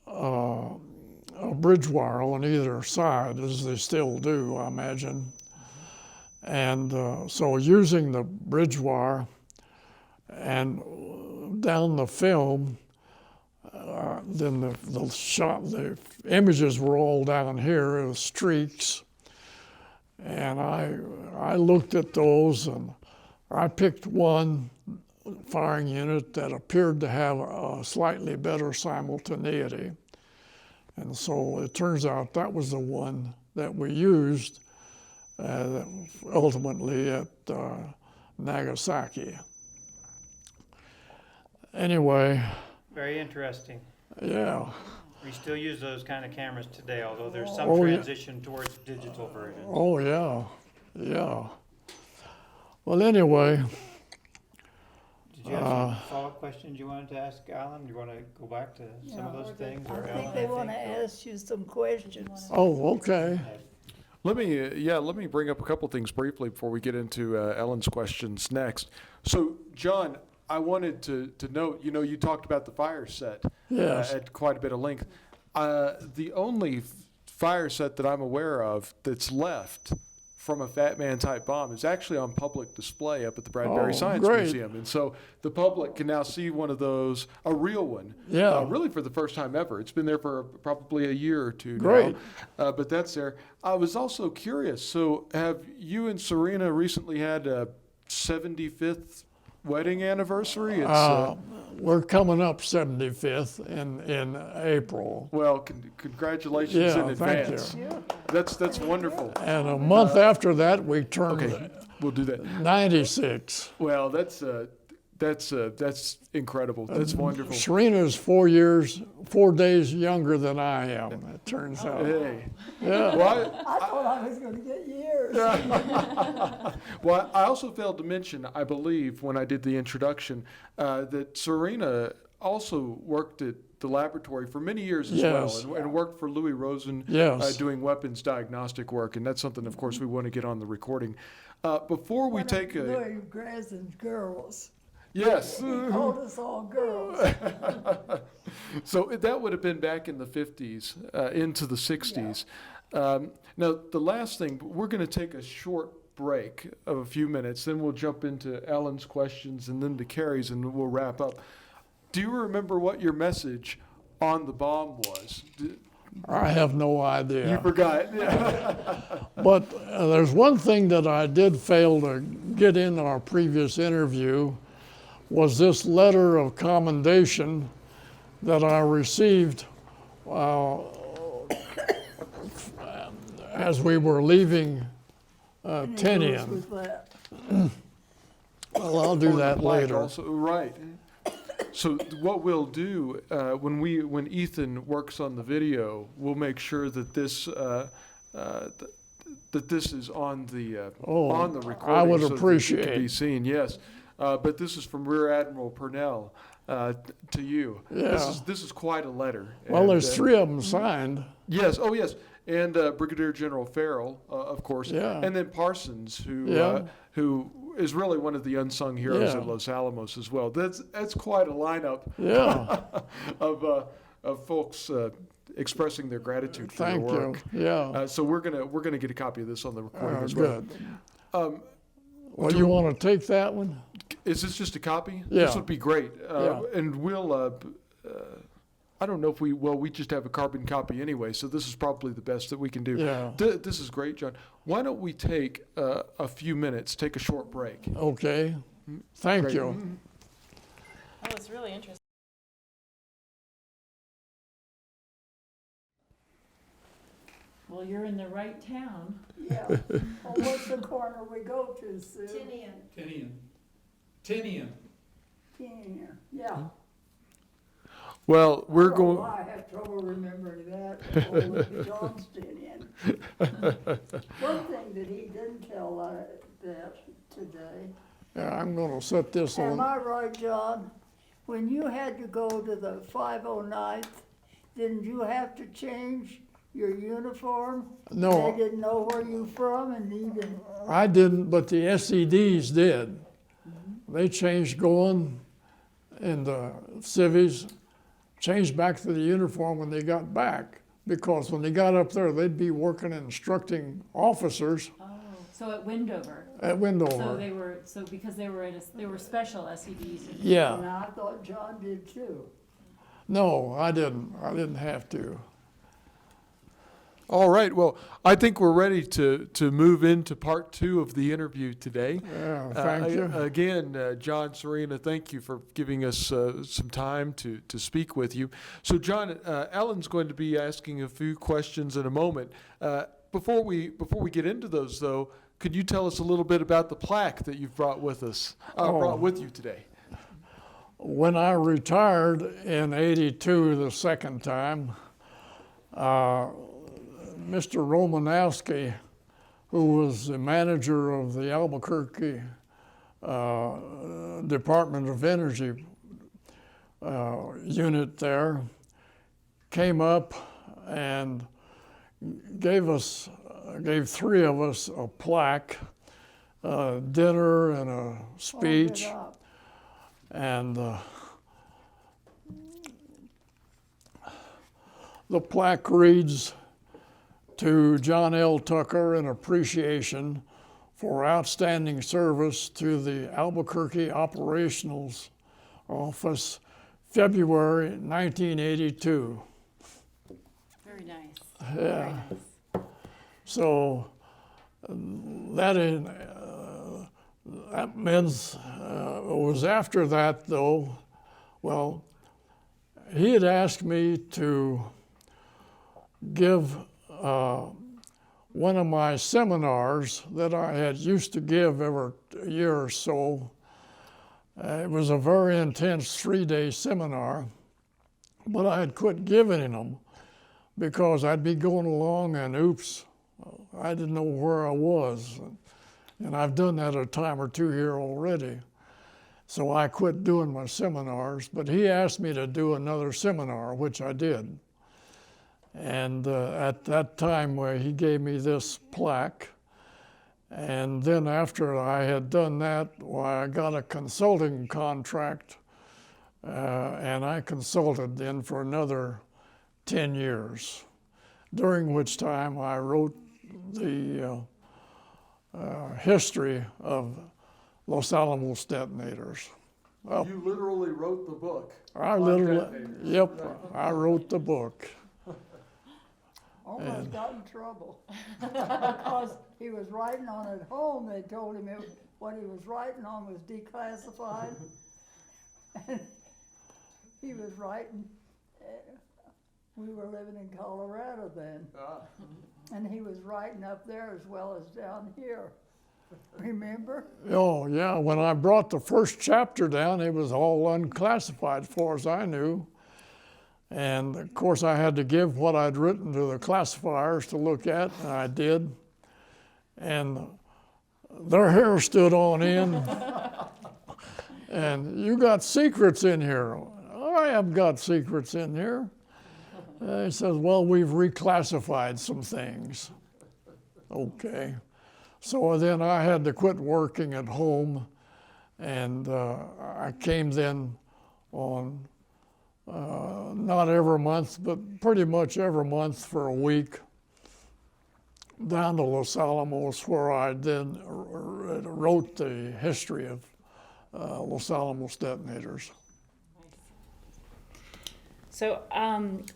a bridge wire on either side, as they still do, I imagine. And so using the bridge wire and down the film, then the images were all down here as streaks. And I looked at those, and I picked one firing unit that appeared to have a slightly better simultaneity. And so it turns out that was the one that we used ultimately at Nagasaki. Anyway. Very interesting. Yeah. We still use those kind of cameras today, although there's some Oh, yeah. transition towards digital versions. Oh, yeah. Yeah. Well, anyway. Did you have some follow-up questions you wanted to ask Alan? You want to go back to some of those things? I Or think Alan, they want to ask you some questions. Oh, okay. Let me bring up a couple things briefly before we get into Ellen's questions next. So, John, I wanted to note, you talked about the fire set Yes. at quite a bit of length. The only fire set that I'm aware of that's left from a Fat Man type bomb is actually on public display up at the Bradbury Oh, Science great. Museum. And so the public can now see one of those, a real one, Yeah. really for the first time ever. It's been there for probably a year or two Great. now. But that's there. I was also curious, so have you and Syrena recently had a 75th wedding anniversary? It's We're coming up 75th in April. well, congratulations Yeah, in thank advance. you. That's wonderful. And a month after that, we turned Okay, we'll do that. 96. Well, that's incredible. That's wonderful. Serena's 4 days younger than I am, it turns out. Hey, Yeah. well, I thought I was going to get years. well, I also failed to mention, I believe, when I did the introduction, that Syrena also worked at the laboratory for many years as Yes. well, and worked for Louis Rosen Yes. doing weapons diagnostic work, and that's something, of course, we want to get on the recording. Before we take a Louis Grazen's girls. yes, He called us all girls. so that would have been back in the 50s, into the 60s. Now, the last thing, we're going to take a short break of a few minutes, then we'll jump into Ellen's questions and then to Carrie's, and we'll wrap up. Do you remember what your message on the bomb was? I have no You idea. forgot. But there's one thing that I did fail to get in our previous interview was this letter of commendation that I received as we were leaving And he goes Tinian. with that. Well, I'll do that Plaque later. Also, right. So what we'll do when Ethan works on the video, we'll make sure that this that this is on the recording. I would so that it appreciate. can be seen. Yes, but this is from Rear Admiral Purnell to you. Yeah. This is quite a letter. Well, And, there's 3 of them signed. Yes. Oh, yes. And Brigadier General Farrell, of course. Yeah. And then Parsons, Yeah. who is really one of the unsung heroes Yeah. at Los Alamos as well. That's quite a lineup Yeah, of folks expressing their gratitude for thank their you. work. Yeah, So we're gonna get a copy of this on the recording as well. good. Well, you want to take that one? Is this just a copy? Yeah. This would be great. Yeah. And we'll. I don't know if we just have a carbon copy anyway, so this is probably the best that we can do. Yeah. This is great, John. Why don't we take a few minutes, take a short break? Okay. Thank Great. you. Oh, it's really interesting. Well, you're in the right town. Yeah. Well, what's the corner we go to, Sue? Tinian. Tinian. Yeah. Well, we're Oh, going. I have trouble remembering that. Oh, John's Tinian. One thing that he didn't tell that today. Yeah, I'm going to set this Am on. I right, John? When you had to go to the 509th, didn't you have to change your uniform? No. They didn't know where you from and even, I didn't, but the SEDs did. They changed going in the civvies, changed back to the uniform when they got back. Because when they got up there, they'd be working and instructing officers Oh, so at Windover. at So Windover. they were, because they were special SEDs. and Yeah. I thought John did too. No, I didn't. I didn't have to. All right. Well, I think we're ready to move into part 2 of the interview today. Yeah, thank you. Again, John, Syrena, thank you for giving us some time to speak with you. So, John, Ellen's going to be asking a few questions in a moment. Before we get into those, though, could you tell us a little bit about the plaque that you've brought with you today? When I retired in '82 the second time, Mr. Romanowski, who was the manager of the Albuquerque Department of Energy unit there, came up and gave 3 of us a plaque, dinner and a speech. Hold it up. And the plaque reads, "To John L. Tucker, in appreciation for outstanding service to the Albuquerque Operations Office, February 1982. Very nice. Yeah. Very nice. So that means it was after that, though. Well, he had asked me to give one of my seminars that I had used to give every year or so. It was a very intense 3-day seminar, but I had quit giving them because I'd be going along and oops, I didn't know where I was. And I've done that a time or two here already. So I quit doing my seminars, but he asked me to do another seminar, which I did. And at that time, he gave me this plaque. And then after I had done that, I got a consulting contract, and I consulted then for another 10 years, during which time I wrote the history of Los Alamos detonators. You literally wrote the book. I wrote the book. Almost got in trouble because he was writing on at home. They told him what he was writing on was declassified. And he was writing, we were living in Colorado then. And he was writing up there as well as down here. Remember? Oh, yeah. When I brought the first chapter down, it was all unclassified as far as I knew. And of course, I had to give what I'd written to the classifiers to look at, and I did. And their hair stood on end. And you got secrets in here. I have got secrets in here. He says, well, we've reclassified some things. Okay. So then I had to quit working at home, and I came then on not every month, but pretty much every month for a week down to Los Alamos, where I then wrote the history of Los Alamos detonators. So,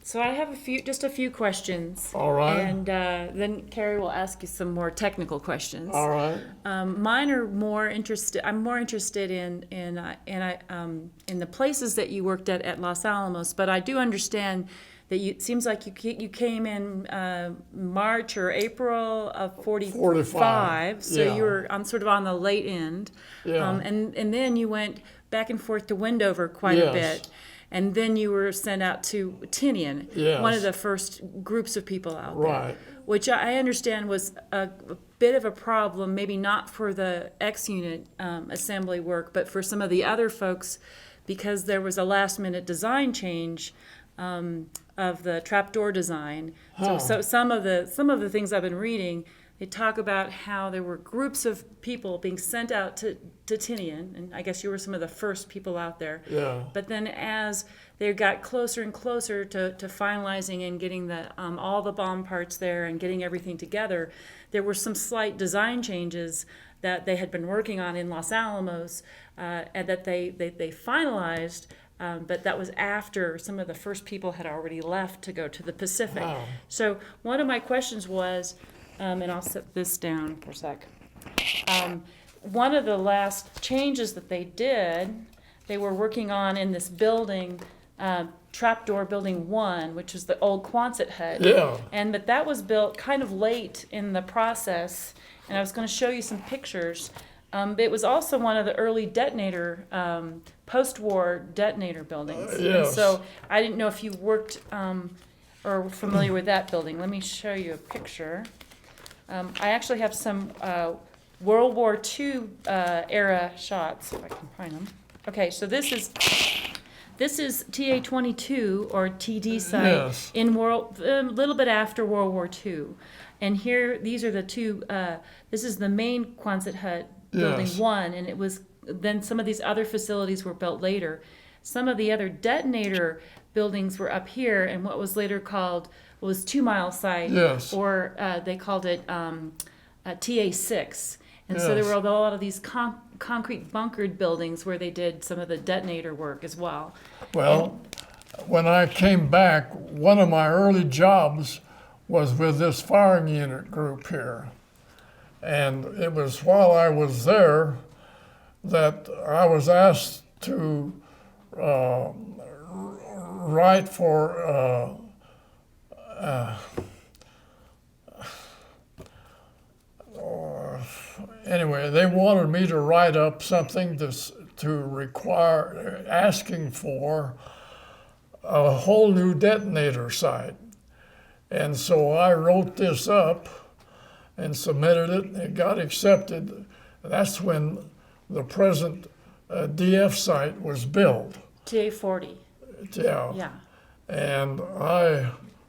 so I have just a few questions. All right. And then Carrie will ask you some more technical questions. All right. Mine are more interested. I'm more interested in the places that you worked at Los Alamos. But I do understand that it seems like you came in March or April of 45. So yeah. you were sort of on the late end. Yeah. And then you went back and forth to Wendover quite a Yes. bit. And then you were sent out to Tinian, Yes. one of the first groups of people out Right. there, which I understand was a bit of a problem, maybe not for the X-unit assembly work, but for some of the other folks, because there was a last-minute design change of the trapdoor design. So some of the things I've been reading, they talk about how there were groups of people being sent out to Tinian, and I guess you were some of the first people out there. Yeah. But then as they got closer and closer to finalizing and getting the all the bomb parts there and getting everything together, there were some slight design changes that they had been working on in Los Alamos and that they finalized But that was after some of the first people had already left to go to the Pacific. Wow. So one of my questions was, and I'll set this down for a sec. One of the last changes that they did, they were working on in this building, Trapdoor Building 1, which is the old Quonset hut. Yeah. But that was built kind of late in the process, and I was going to show you some pictures. It was also one of the early detonator, post-war detonator buildings. And Yes. so I didn't know if you worked or were familiar with that building. Let me show you a picture. I actually have some World War II era shots, if I can find them. Okay, so this is TA-22 or TD site Yes. in a little bit after World War II. And here, these are the two, this is the main Quonset hut, Building Yes. 1, and it was, then some of these other facilities were built later. Some of the other detonator buildings were up here, and what was later called, was 2 Mile Site. Yes. Or they called it TA-6. And so there Yes. were a lot of these concrete bunkered buildings where they did some of the detonator work as well. Well, when I came back, one of my early jobs was with this firing unit group here. And it was while I was there that I was asked to write for anyway, they wanted me to write up something to require, asking for a whole new detonator site. And so I wrote this up and submitted it, and it got accepted. That's when the present DF site was built. TA-40, Yeah. yeah. And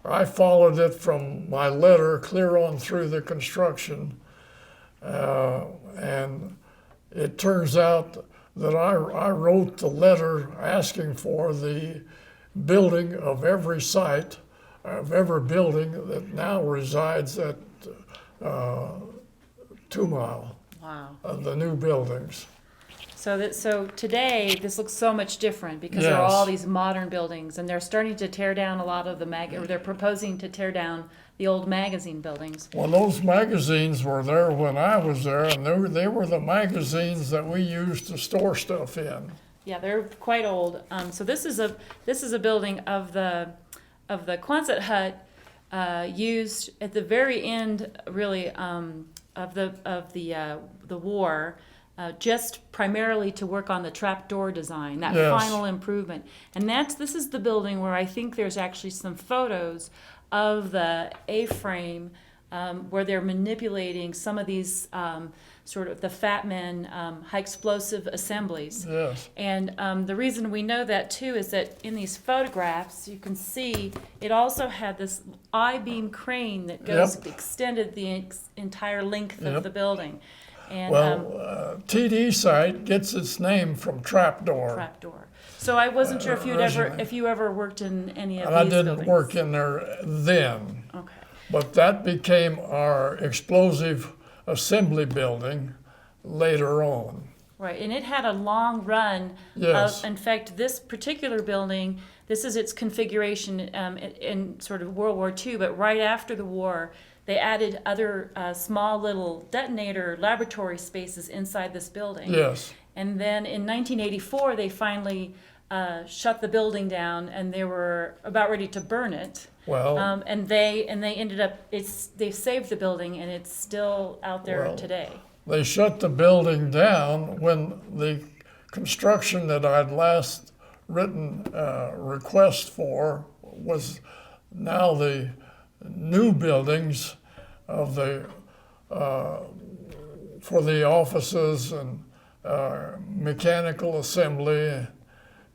I followed it from my letter clear on through the construction. And it turns out that I wrote the letter asking for the building of every site, of every building that now resides at 2 Mile, Wow. of the new buildings. So today, this looks so much different because there are all Yes. these modern buildings, and they're starting to tear down a lot of the or they're proposing to tear down the old magazine buildings. Well, those magazines were there when I was there, and they were the magazines that we used to store stuff in. Yeah, they're quite old. So this is a building of the Quonset hut used at the very end, really, of the war. Just primarily to work on the trapdoor design, that Yes. final improvement. And this is the building where I think there's actually some photos of the A-frame where they're manipulating some of these sort of the Fat Men high explosive assemblies. Yes. And the reason we know that too is that in these photographs, you can see it also had this I-beam crane that extended the entire length Yep. of the building. And, Well, TD site gets its name from trapdoor. trapdoor. So I wasn't sure originally. if you ever worked in any of I these didn't buildings. work in there then, Okay. but that became our explosive assembly building later on. Right, and it had a long run Yes. in fact, this particular building, this is its configuration in sort of World War II, but right after the war, they added other small little detonator laboratory spaces inside this building. Yes. And then in 1984, they finally shut the building down, and they were about ready to burn it. Well, And they ended up they saved the building, and it's still out there Well, today. they shut the building down when the construction that I'd last written request for was now the new buildings of the for the offices and mechanical assembly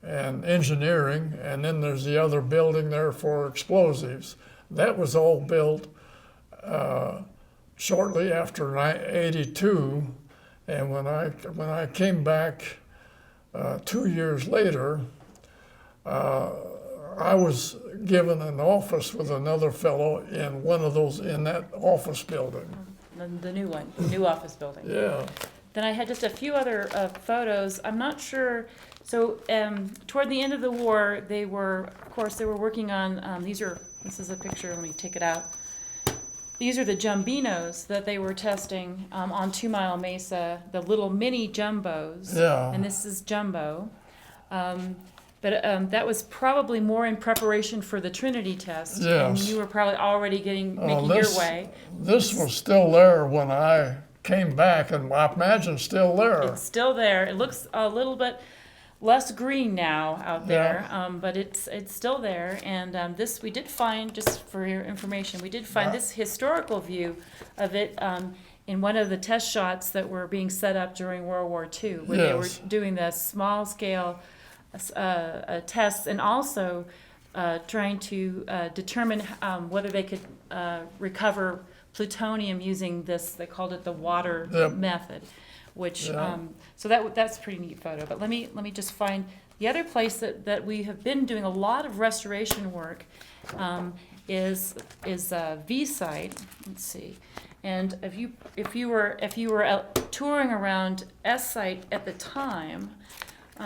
and engineering, and then there's the other building there for explosives. That was all built shortly after 82, and when I came back 2 years later, I was given an office with another fellow in that office building. The new one, the new office building. Yeah. then I had just a few other photos. I'm not sure. So toward the end of the war, they were working on, this is a picture, let me take it out. These are the jumbinos that they were testing on 2 Mile Mesa, the little mini jumbos. Yeah. And this is jumbo. But that was probably more in preparation for the Trinity test. Yes. And you were probably already making your way. This was still there when I came back, and I imagine still there. It's still there. It looks a little bit less green now out there, but it's still there. And this we did find, just for your information, we did find this historical view of it in one of the test shots that were being set up during World War II, where they were doing the small scale tests, and also trying to determine whether they could recover plutonium using this. They called it the water method, which so that's a pretty neat photo. But let me just find the other place that we have been doing a lot of restoration work is V site. Let's see. And if you were out touring around S site at the time,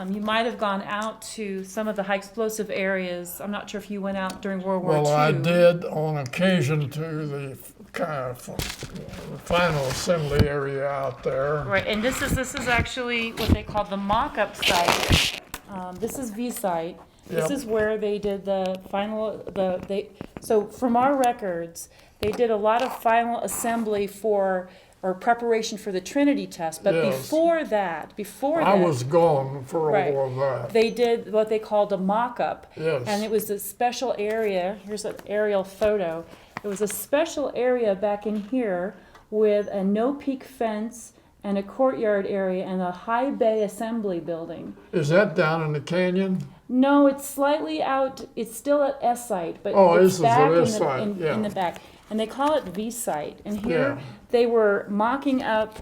you might have gone out to some of the high explosive areas. I'm not sure if you went out during World War II. Well, I did on occasion to the kind of final assembly area out there. Right, and this is actually what they call the mock-up site. This is V site. This is where they did the final. So from our records, they did a lot of final assembly or preparation for the Trinity test. But before that, I was gone for all of that. They did what they called a mock-up. Yes. And it was a special area. Here's an aerial photo. It was a special area back in here with a no-peak fence and a courtyard area and a high bay assembly building. Is that down in the canyon? No, it's slightly out. It's still at S site, but this it's is back at S site, in the back. And they call it V site. And here they were mocking up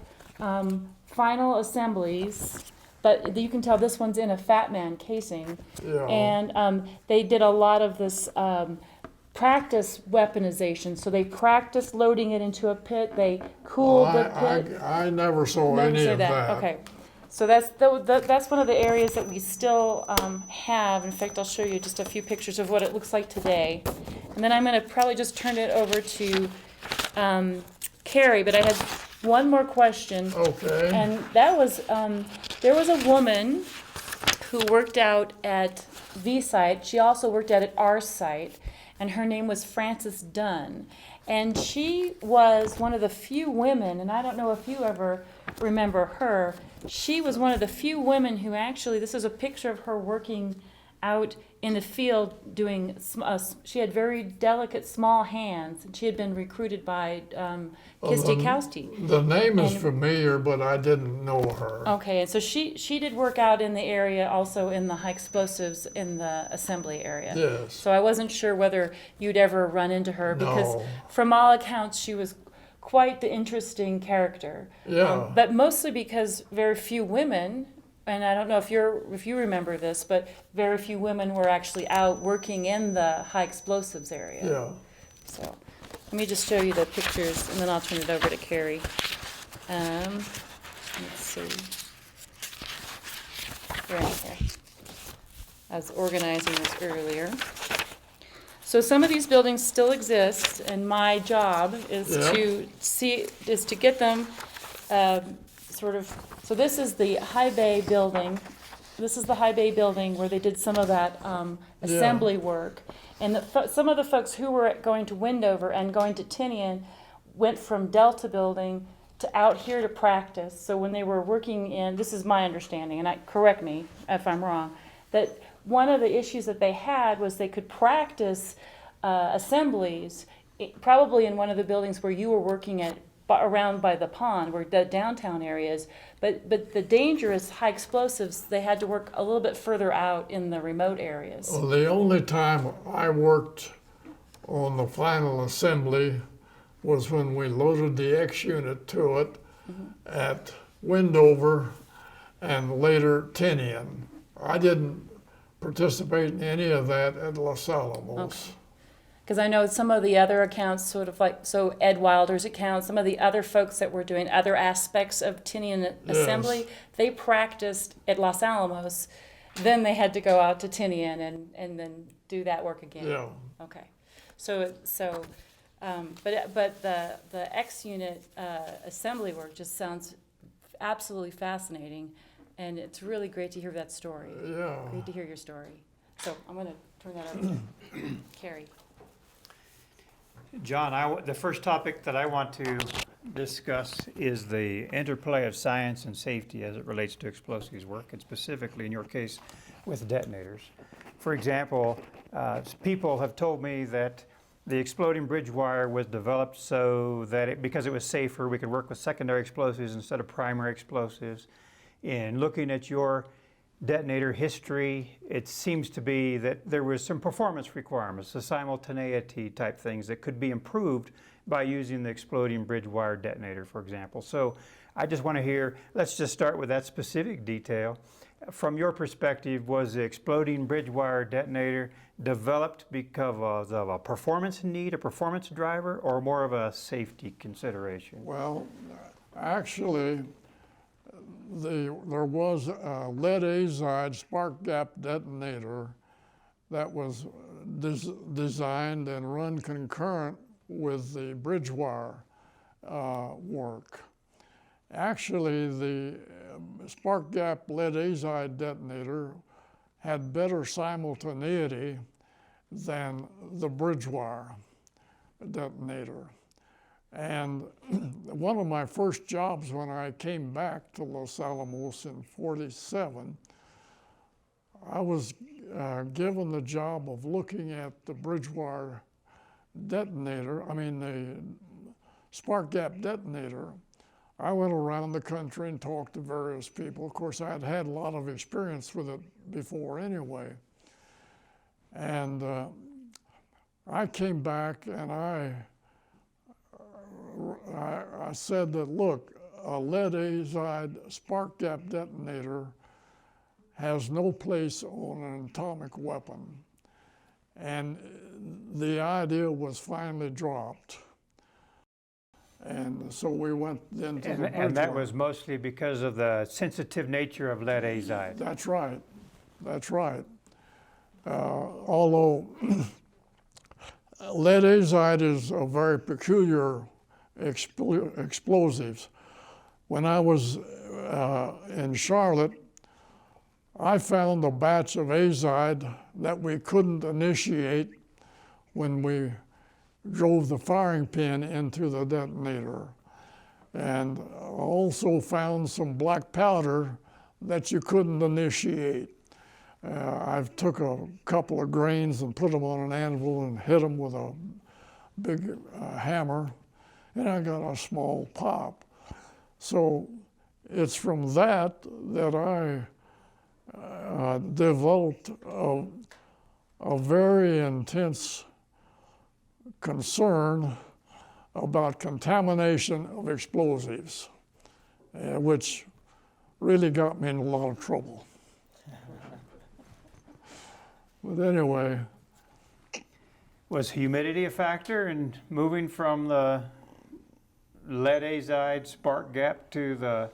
final assemblies, but you can tell this one's in a Fat Man casing. Yeah. And they did a lot of this practice weaponization. So they practiced loading it into a pit. They cooled the pit. I never saw any of that. Okay. So that's one of the areas that we still have. In fact, I'll show you just a few pictures of what it looks like today. And then I'm going to probably just turn it over to Carrie, but I had one more question. Okay. And that was, there was a woman who worked out at V site. She also worked out at our site, and her name was Frances Dunn. And she was one of the few women, and I don't know if you ever remember her, she was one of the few women who actually, this is a picture of her working out in the field doing, she had very delicate small hands, and she had been recruited by Kirsty Kousty. The name is familiar, but I didn't know her. Okay, and so she did work out in the area, also in the high explosives in the assembly area. Yes. So I wasn't sure whether you'd ever run into her, because from all accounts she was quite the interesting character. Yeah. But mostly because very few women, and I don't know if you remember this, but very few women were actually out working in the high explosives area. Yeah. So let me just show you the pictures, and then I'll turn it over to Carrie. Let's see. Right here. I was organizing this earlier. So some of these buildings still exist, and my job is to get them so this is the high bay building. This is the high bay building where they did some of that assembly work. And some of the folks who were going to Wendover and going to Tinian went from Delta building to out here to practice. So when they were working in, this is my understanding, and correct me if I'm wrong, that one of the issues that they had was they could practice assemblies, probably in one of the buildings where you were working at, around by the pond, where the downtown areas. But the dangerous high explosives, they had to work a little bit further out in the remote areas. Well, the only time I worked on the final assembly was when we loaded the X unit to it at Wendover and later Tinian. I didn't participate in any of that at Los Alamos. Because I know some of the other accounts, sort of like, so Ed Wilder's account, some of the other folks that were doing other aspects of Tinian assembly, they practiced at Los Alamos. Then they had to go out to Tinian and then do that work again. Yeah. Okay. But the X unit assembly work just sounds absolutely fascinating, and it's really great to hear that story. Yeah. Great to hear your story. So I'm going to turn that over to Carrie. John, the first topic that I want to discuss is the interplay of science and safety as it relates to explosives work, and specifically in your case with detonators. For example, people have told me that the exploding bridge wire was developed so that because it was safer, we could work with secondary explosives instead of primary explosives. In looking at your detonator history, it seems to be that there was some performance requirements, the simultaneity type things that could be improved by using the exploding bridge wire detonator, for example. So I just want to hear, let's just start with that specific detail. From your perspective, was the exploding bridge wire detonator developed because of a performance need, a performance driver, or more of a safety consideration? Well, actually, there was a lead azide spark gap detonator that was designed and run concurrent with the bridge wire work. Actually, the spark gap lead azide detonator had better simultaneity than the bridge wire detonator. And one of my first jobs when I came back to Los Alamos in '47, I was given the job of looking at the bridge wire detonator, the spark gap detonator. I went around the country and talked to various people. Of course, I had had a lot of experience with it before anyway. And I came back and I said that, look, a lead azide spark gap detonator has no place on an atomic weapon. And the idea was finally dropped. And so we went then to the bridge And that wire. was mostly because of the sensitive nature of lead azide. That's right. That's right. Although lead azide is a very peculiar explosives. When I was in Charlotte, I found a batch of azide that we couldn't initiate when we drove the firing pin into the detonator. And also found some black powder that you couldn't initiate. I took a couple of grains and put them on an anvil and hit them with a big hammer, and I got a small pop. So it's from that I developed a very intense concern about contamination of explosives, which really got me in a lot of trouble. But anyway. Was humidity a factor in moving from the lead azide spark gap to the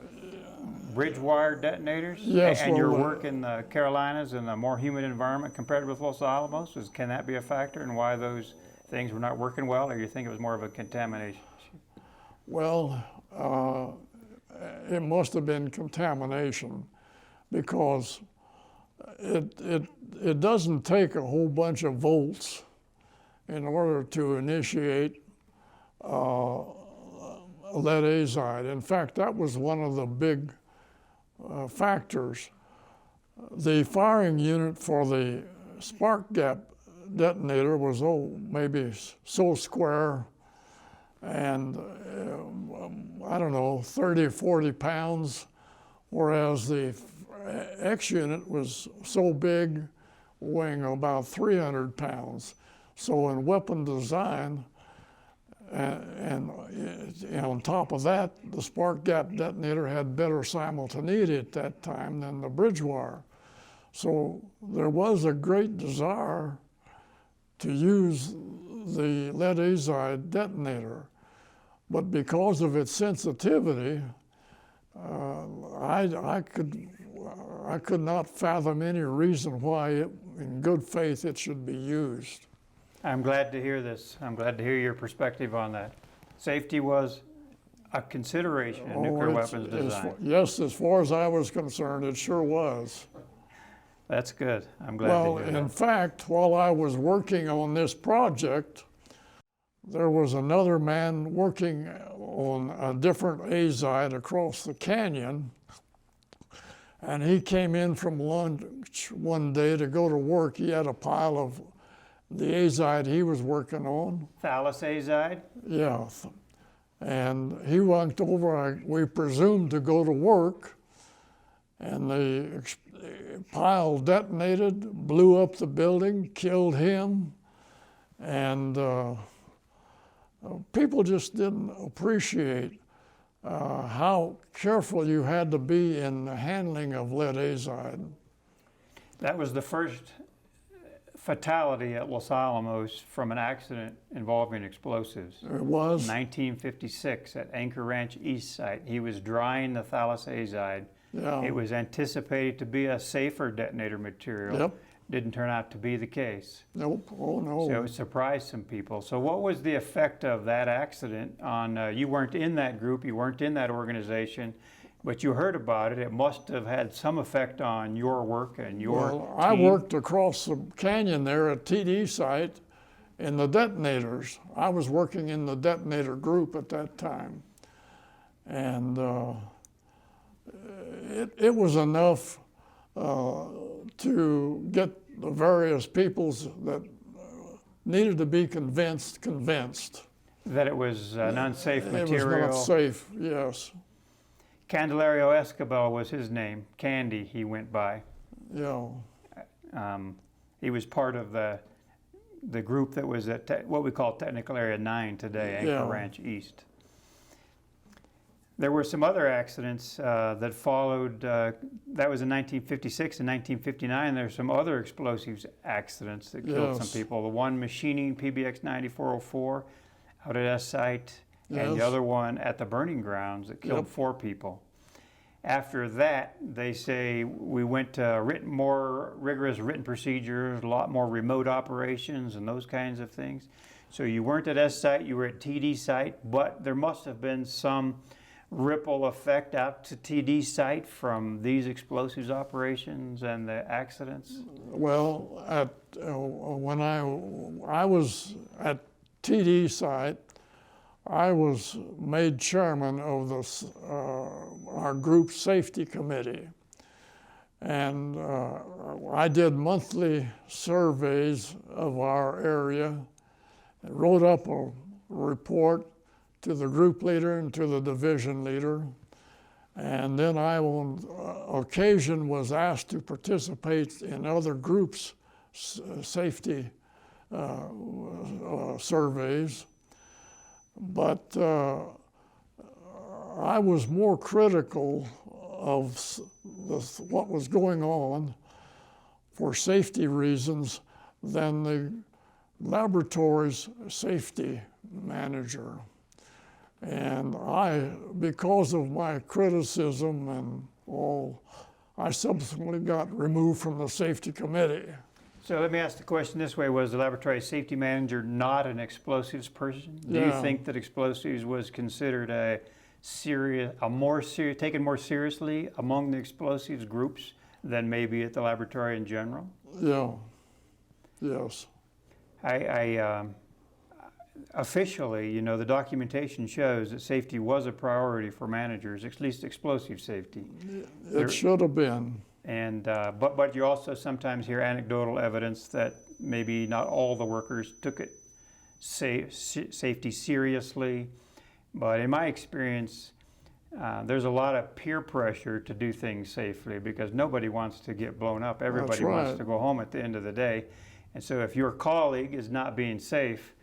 bridge wire detonators? Yes. And your work in the Carolinas in a more humid environment compared with Los Alamos, can that be a factor in why those things were not working well, or you think it was more of a contamination issue? Well, it must have been contamination, because it doesn't take a whole bunch of volts in order to initiate lead azide. In fact, that was one of the big factors. The firing unit for the spark gap detonator was maybe so square, and I don't know, 30 or 40 pounds, whereas the X unit was so big, weighing about 300 pounds. So in weapon design, and on top of that, the spark gap detonator had better simultaneity at that time than the bridge wire. So there was a great desire to use the lead azide detonator, but because of its sensitivity, I could not fathom any reason why in good faith it should be used. I'm glad to hear this. I'm glad to hear your perspective on that. Safety was a consideration in nuclear weapons design. Yes, as far as I was concerned, it sure was. That's good. I'm glad Well, to hear in that. fact, while I was working on this project, there was another man working on a different azide across the canyon, and he came in from lunch one day to go to work. He had a pile of the azide he was working on. Phallus azide? Yeah. And he walked over, we presumed to go to work, and the pile detonated, blew up the building, killed him, and people just didn't appreciate how careful you had to be in the handling of lead azide. That was the first fatality at Los Alamos from an accident involving explosives. It was. 1956 at Anchor Ranch East site. He was drying the phallus azide. Yeah. It was anticipated to be a safer detonator material. Yep. Didn't turn out to be the case. Nope. Oh no. So it surprised some people. So what was the effect of that accident on, you weren't in that group, you weren't in that organization, but you heard about it. It must have had some effect on your work and your Well, team. I worked across the canyon there at TD site in the detonators. I was working in the detonator group at that time. And it was enough to get the various peoples that needed to be convinced. That it was an unsafe material. It was not safe, yes. Candelario Escobar was his name. Candy, he went by. Yeah. He was part of the group that was at what we call Technical Area 9 today, Anchor Yeah. Ranch East. There were some other accidents that followed. That was in 1956 and 1959. There were some other explosives accidents that killed some Yes. people. The one machining PBX 9404 out at S site, and the Yes. other one at the burning grounds that killed Yep. 4 people. After that, they say we went to more rigorous written procedures, a lot more remote operations and those kinds of things. So you weren't at S site, you were at TD site, but there must have been some ripple effect out to TD site from these explosives operations and the accidents? Well, when I was at TD site, I was made chairman of our group safety committee. And I did monthly surveys of our area, and wrote up a report to the group leader and to the division leader. And then I, on occasion, was asked to participate in other groups' safety surveys. But I was more critical of what was going on for safety reasons than the laboratory's safety manager. And because of my criticism and all, I subsequently got removed from the safety committee. So let me ask the question this way. Was the laboratory safety manager not an explosives person? Do you Yeah. think that explosives was considered taken more seriously among the explosives groups than maybe at the laboratory in general? Yeah, yes. Officially, the documentation shows that safety was a priority for managers, at least explosive safety. It should have been. And but you also sometimes hear anecdotal evidence that maybe not all the workers took it safety seriously. But in my experience, there's a lot of peer pressure to do things safely because nobody wants to get blown up. Everybody wants right. to go home at the end of the day. And so if your colleague is not being safe,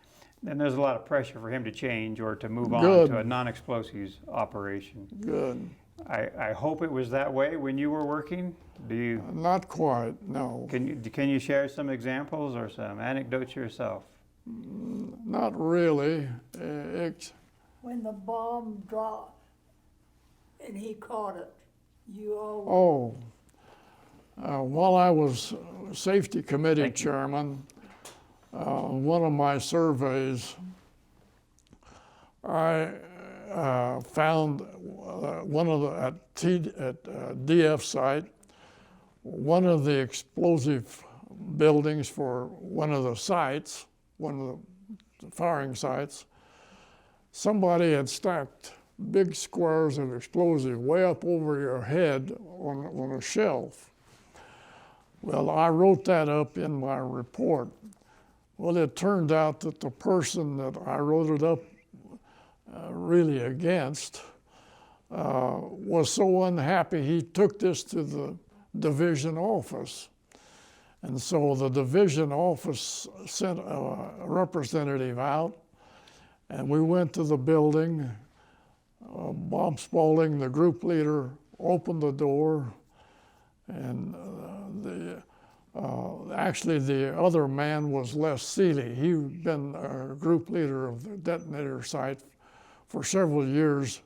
then there's a lot of pressure for him to change or to move on Good. to a non-explosives operation. Good. I hope it was that way when you were working. Do you? Not quite, no. Can you share some examples or some anecdotes yourself? Not really. When the bomb dropped and he caught it, you all. While I was safety committee chairman, one of my surveys, I found one of the at DF site, one of the explosive buildings for one of the sites, one of the firing sites. Somebody had stacked big squares of explosive way up over your head on a shelf. Well, I wrote that up in my report. Well, it turned out that the person that I wrote it up really against was so unhappy he took this to the division office. And so the division office sent a representative out, and we went to the building. Bob Spaulding, the group leader, opened the door, and actually the other man was Les Seeley. He'd been a group leader of the detonator site for several years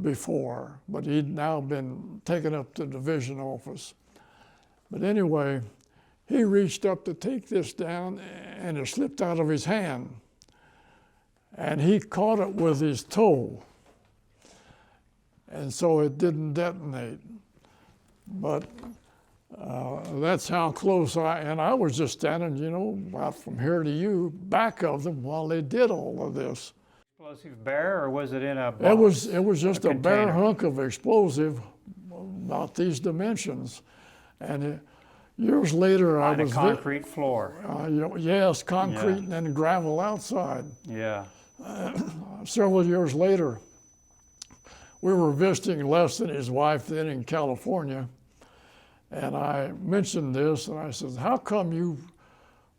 before, but he'd now been taken up to the division office. But anyway, he reached up to take this down, and it slipped out of his hand. And he caught it with his toe. And so it didn't detonate. But that's how close I was just standing, you know, about from here to you, back of them while they did all of this. Explosive bear, or was it in a box? It was just a bare hunk of explosive about these dimensions. And years later, I was on a concrete floor. Yes, concrete and then gravel outside. Yeah. Several years later, we were visiting Les and his wife then in California, and I mentioned this, and I said, "How come you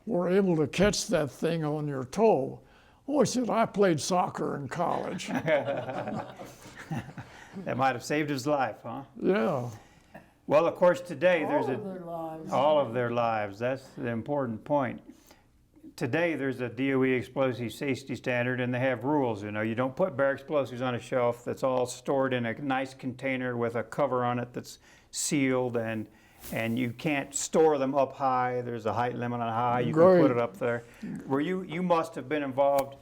were able to catch that thing on your toe?" Oh, he said, "I played soccer in college." That might have saved his life, huh? Yeah. Well, of course, today All there's of their lives. all of their lives. That's the important point. Today there's a DOE explosive safety standard, and they have rules. You know, you don't put bare explosives on a shelf that's all stored in a nice container with a cover on it that's sealed, and you can't store them up high. There's a height limit on how high you can put it up there. Where you must have been involved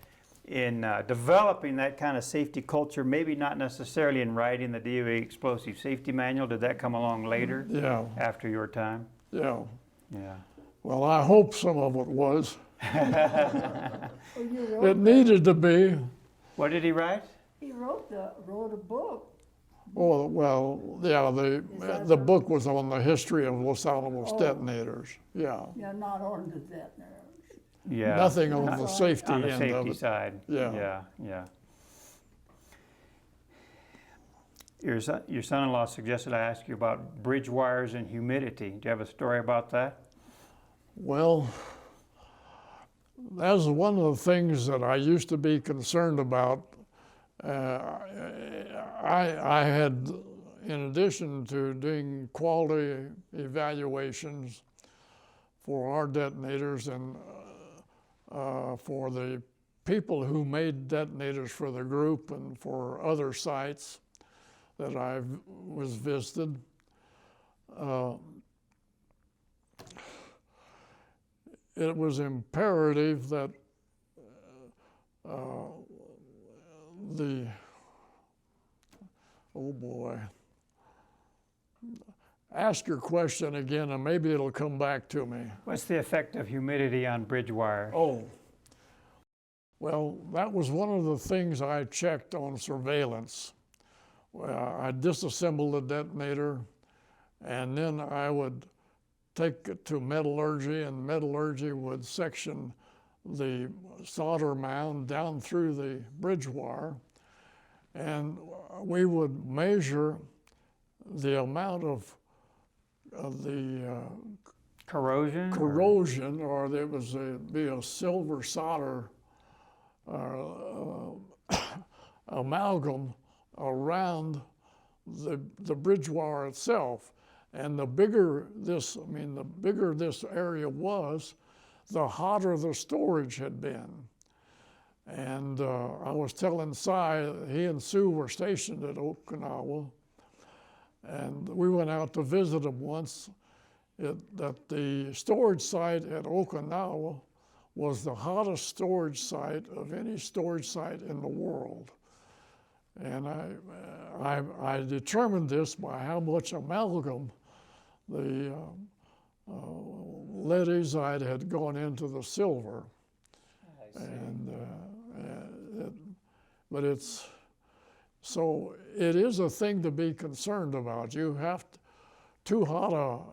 in developing that kind of safety culture, maybe not necessarily in writing the DOE explosive safety manual. Did that come along later? Yeah. After your time? Yeah. Yeah. Well, I hope some of it was. Oh, you wrote It needed to be. What did he write? He wrote a book. Oh, well, yeah, the book was on the history of Los Alamos detonators. Yeah. Yeah, not on the detonators. Yeah. Nothing on the safety On the end of safety it. side. Yeah. Yeah. Your son-in-law suggested I ask you about bridge wires and humidity. Do you have a story about that? Well, that's one of the things that I used to be concerned about. I had, in addition to doing quality evaluations for our detonators and for the people who made detonators for the group and for other sites that I was visited, it was imperative that oh boy, ask your question again and maybe it'll come back to me. What's the effect of humidity on bridge wire? Oh, well, that was one of the things I checked on surveillance. I disassembled the detonator, and then I would take it to metallurgy, and metallurgy would section the solder mound down through the bridge wire, and we would measure the amount of the corrosion, or there was be a silver solder amalgam around the bridge wire itself. And the bigger this area was, the hotter the storage had been. And I was telling Cy, he and Sue were stationed at Okinawa, and we went out to visit them once. That the storage site at Okinawa was the hottest storage site of any storage site in the world. And I determined this by how much amalgam the lead azide had gone into the silver. And but it's so it is a thing to be concerned about. You have to, too hot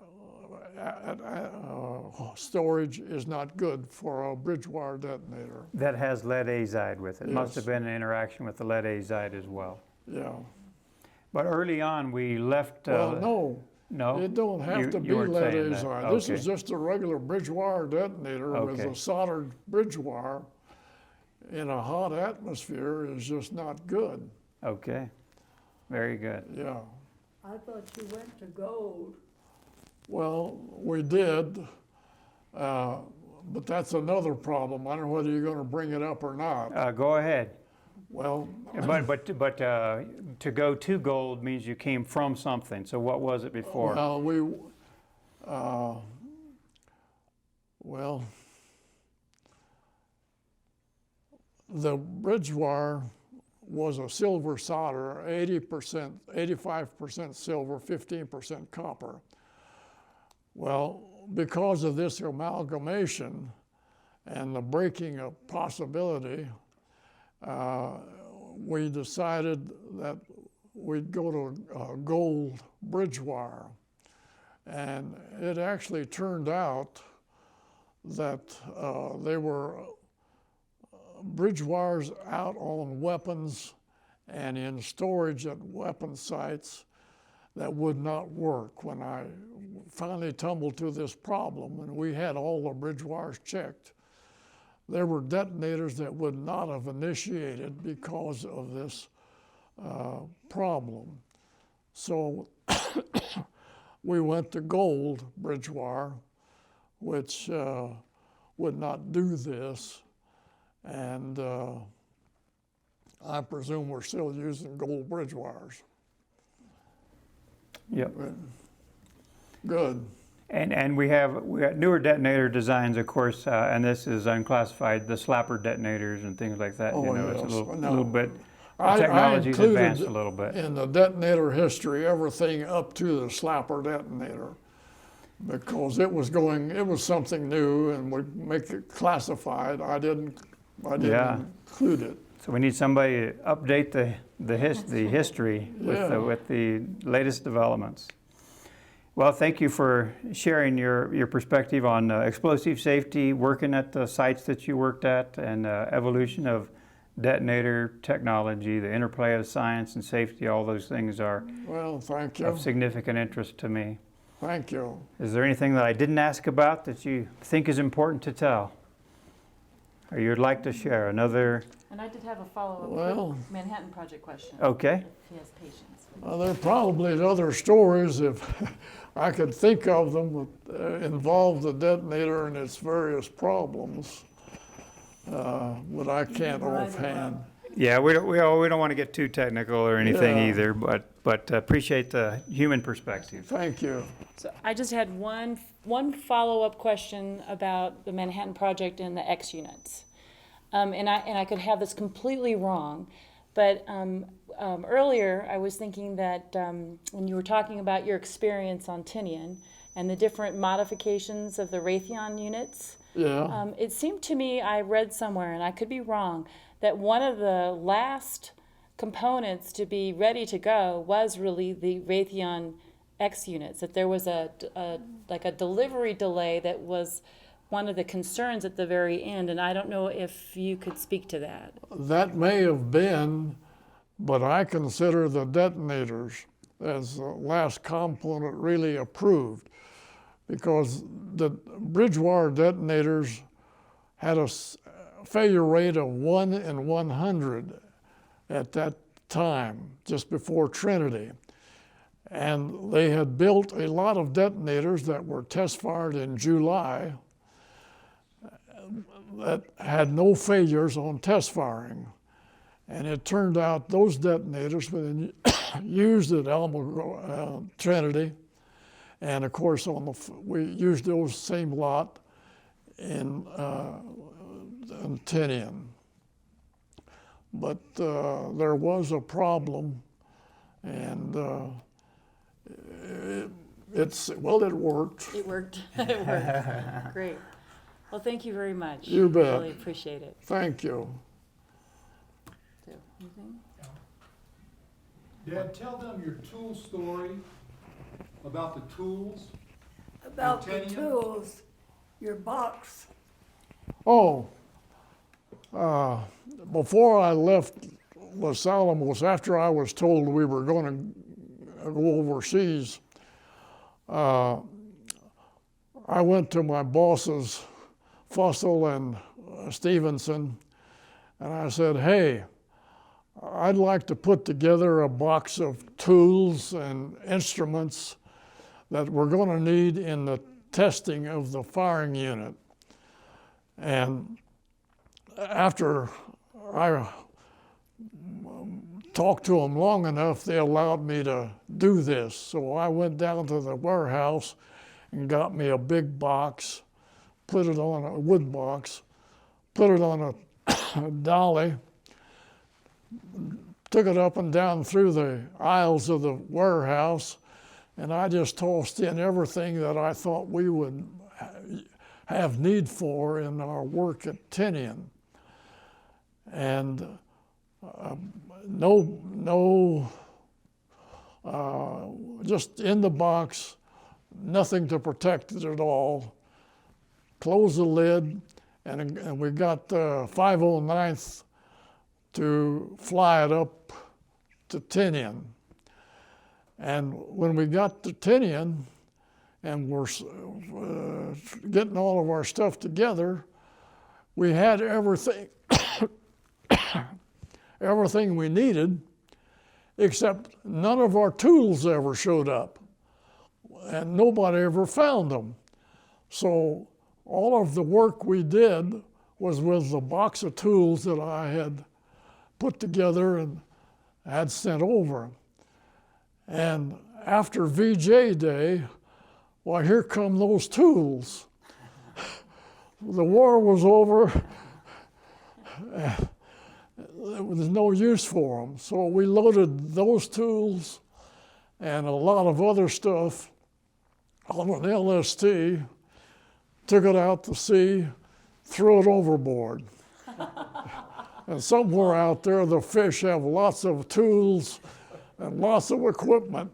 storage is not good for a bridge wire detonator. That has lead azide with it. Yes. Must have been an interaction with the lead azide as well. Yeah. But early on, we left. Well, no. No, It don't have to be you weren't lead saying that. azide. This is Okay. just a regular bridge wire detonator with Okay. a soldered bridge wire in a hot atmosphere is just not good. Okay, very good. Yeah. I thought you went to gold. Well, we did, but that's another problem. I don't know whether you're going to bring it up or not. Go ahead. Well, But to go to gold means you came from something. So what was it before? Well, the bridge wire was a silver solder, 80%, 85% silver, 15% copper. Well, because of this amalgamation and the breaking of possibility, we decided that we'd go to gold bridge wire. And it actually turned out that they were bridge wires out on weapons and in storage at weapon sites that would not work. When I finally tumbled to this problem, and we had all the bridge wires checked, there were detonators that would not have initiated because of this problem. So we went to gold bridge wire, which would not do this. And I presume we're still using gold bridge wires. Yep. Good. And we have newer detonator designs, of course, and this is unclassified, the slapper detonators and things like that. Oh, you know, it's yes. a little, No. little bit, I technology's included advanced a little bit. in the detonator history everything up to the slapper detonator, because it was something new and would make it classified. I didn't Yeah. include it. So we need somebody to update the history Yeah. with the latest developments. Well, thank you for sharing your perspective on explosive safety, working at the sites that you worked at, and evolution of detonator technology, the interplay of science and safety. All those things are Well, thank you. of significant interest to me. Thank you. Is there anything that I didn't ask about that you think is important to tell? Or you'd like to share another? And I did have a follow-up Well- Manhattan Project question. Okay. If he has patience. There are probably other stories, if I could think of them, that involve the detonator and its various problems, but I can't offhand. Yeah, we don't want to get too technical or anything Yeah. either, but appreciate the human perspective. Thank you. So I just had one follow-up question about the Manhattan Project and the X units. And I could have this completely wrong, but earlier I was thinking that when you were talking about your experience on Tinian and the different modifications of the Raytheon units, Yeah. it seemed to me, I read somewhere, and I could be wrong, that one of the last components to be ready to go was really the Raytheon X units, that there was a delivery delay that was one of the concerns at the very end, and I don't know if you could speak to that. That may have been, but I consider the detonators as the last component really approved, because the bridge wire detonators had a failure rate of 1 in 100 at that time, just before Trinity. And they had built a lot of detonators that were test fired in July, that had no failures on test firing. And it turned out those detonators were then used at Alamo Trinity, and of course we used those same lot in Tinian. But there was a problem, and it worked. It worked. It worked. Great. Well, thank you very much. You bet. Really appreciate it. Thank you. So, anything? Dad, tell them your tool story about the tools. About the Titanium? tools, your box. Oh, before I left Los Alamos, after I was told we were going to go overseas, I went to my bosses, Fussell and Stevenson, and I said, hey, I'd like to put together a box of tools and instruments that we're going to need in the testing of the firing unit. And after I talked to them long enough, they allowed me to do this. So I went down to the warehouse and got me a big box, put it on a wood box, put it on a dolly, took it up and down through the aisles of the warehouse, and I just tossed in everything that I thought we would have need for in our work at Tinian. And just in the box, nothing to protect it at all. Close the lid, and we got 509th to fly it up to Tinian. And when we got to Tinian and we're getting all of our stuff together, we had everything, everything we needed, except none of our tools ever showed up, and nobody ever found them. So all of the work we did was with the box of tools that I had put together and had sent over. And after VJ Day, well, here come those tools. The war was over. There was no use for them. So we loaded those tools and a lot of other stuff on an LST, took it out to sea, threw it overboard. And somewhere out there, the fish have lots of tools and lots of equipment.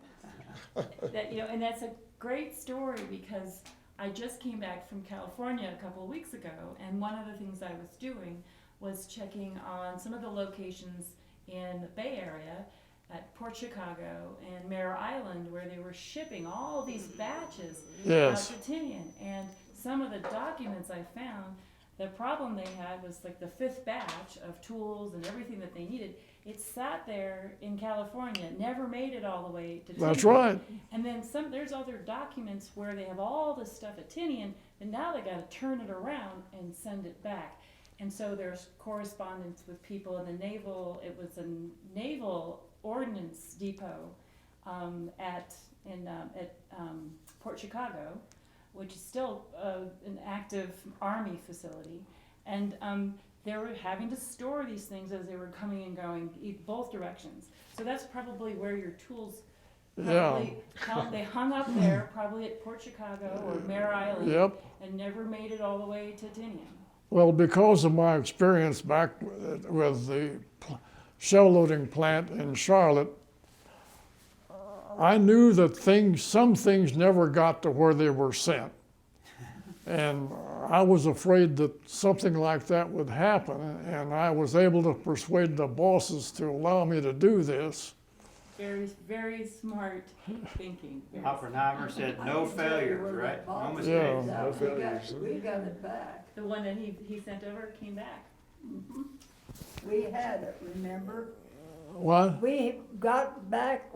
And that's a great story, because I just came back from California a couple of weeks ago, and one of the things I was doing was checking on some of the locations in the Bay Area at Port Chicago and Mare Island, where they were shipping all these batches Yes. out to Tinian. And some of the documents I found, the problem they had was like the fifth batch of tools and everything that they needed. It sat there in California, never made it all the way to Tinian. That's right. And then there's other documents where they have all this stuff at Tinian, and now they got to turn it around and send it back. And so there's correspondence with people in the naval. It was a naval ordnance depot at Port Chicago, which is still an active Army facility, and they were having to store these things as they were coming and going both directions. So that's probably where your tools probably they hung up there, probably at Port Chicago or Mare Island, Yep. and never made it all the way to Tinian. Well, because of my experience back with the shell loading plant in Charlotte, I knew that some things never got to where they were sent. And I was afraid that something like that would happen, and I was able to persuade the bosses to allow me to do this. Very, very smart thinking. Very Oppenheimer said no failures, right? No mistakes. Yeah. No failures. We got it back. The one that he sent over came back. We had it, remember? What? We got back,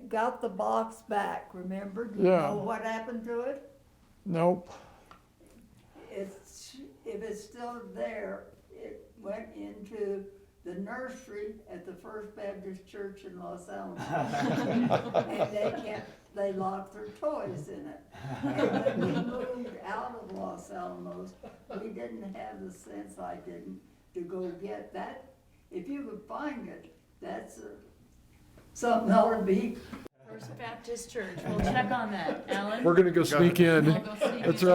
got the box back, remember? Do you Yeah. know what happened to it? Nope. It if it's still there, it went into the nursery at the First Baptist Church in Los Alamos. And they locked their toys in it. And when we moved out of Los Alamos, we didn't have the sense, I didn't, to go get that. If you could find it, that's something that would be. First Baptist Church, we'll check on that. Alan? We're gonna go sneak in. We'll go sneak That's in.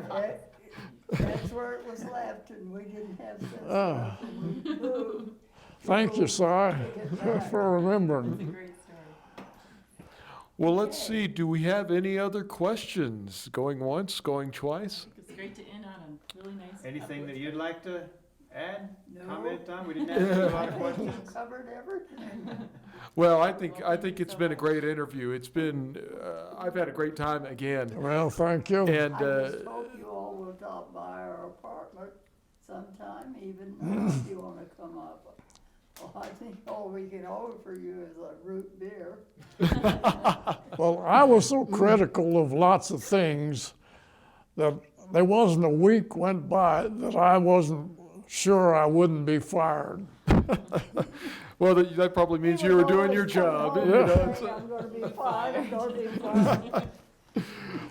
right. That's where it was left, and we didn't have sense Oh. enough, and we moved. Thank you, Si, for remembering. Great story. Well, let's see, do we have any other questions? Going once, going twice? It's great to end on a really nice. Anything that you'd like to add, No. comment on? We didn't ask you a lot of questions. Covered everything. Well, I think it's been a great interview. It's been, I've had a great time again. Well, thank you. And, I just hope you all will stop by our apartment sometime, even if you wanna come up. Well, I think all we can offer you is a root beer. Well, I was so critical of lots of things that there wasn't a week went by that I wasn't sure I wouldn't be fired. well, that probably means you were doing your job. You know, it's- I'm gonna be fired, I'm gonna be fired.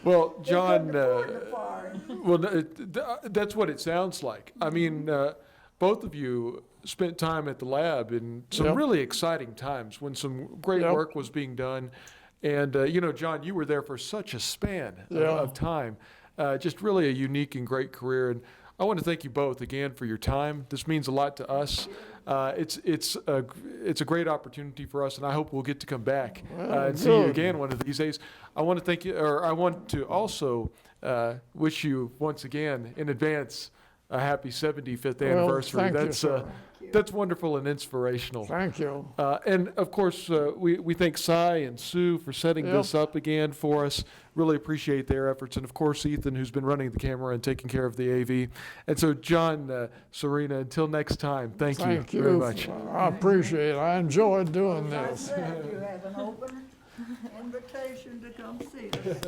Well, John, They couldn't afford to fire. well, that's what it sounds like. I mean, both of you spent time at the lab in some Yep. really exciting times when some great Yep. work was being done. And, you know, John, you were there for such a span Yeah. of time. Just really a unique and great career. And I want to thank you both again for your time. This means a lot to us. It's a great opportunity for us, and I hope we'll get to come back and see you good. again one of these days. I want to thank you, or I want to also wish you once again in advance a happy 75th Well, anniversary. thank you, That's sir. that's wonderful and inspirational. Thank you. And of course, we thank Cy and Sue for setting Yep. this up again for us. Really appreciate their efforts. And of course, Ethan, who's been running the camera and taking care of the AV. And so, John, Syrena, until next time, thank you very much. I appreciate it. I enjoyed doing As I this. said, you have an open invitation to come see us.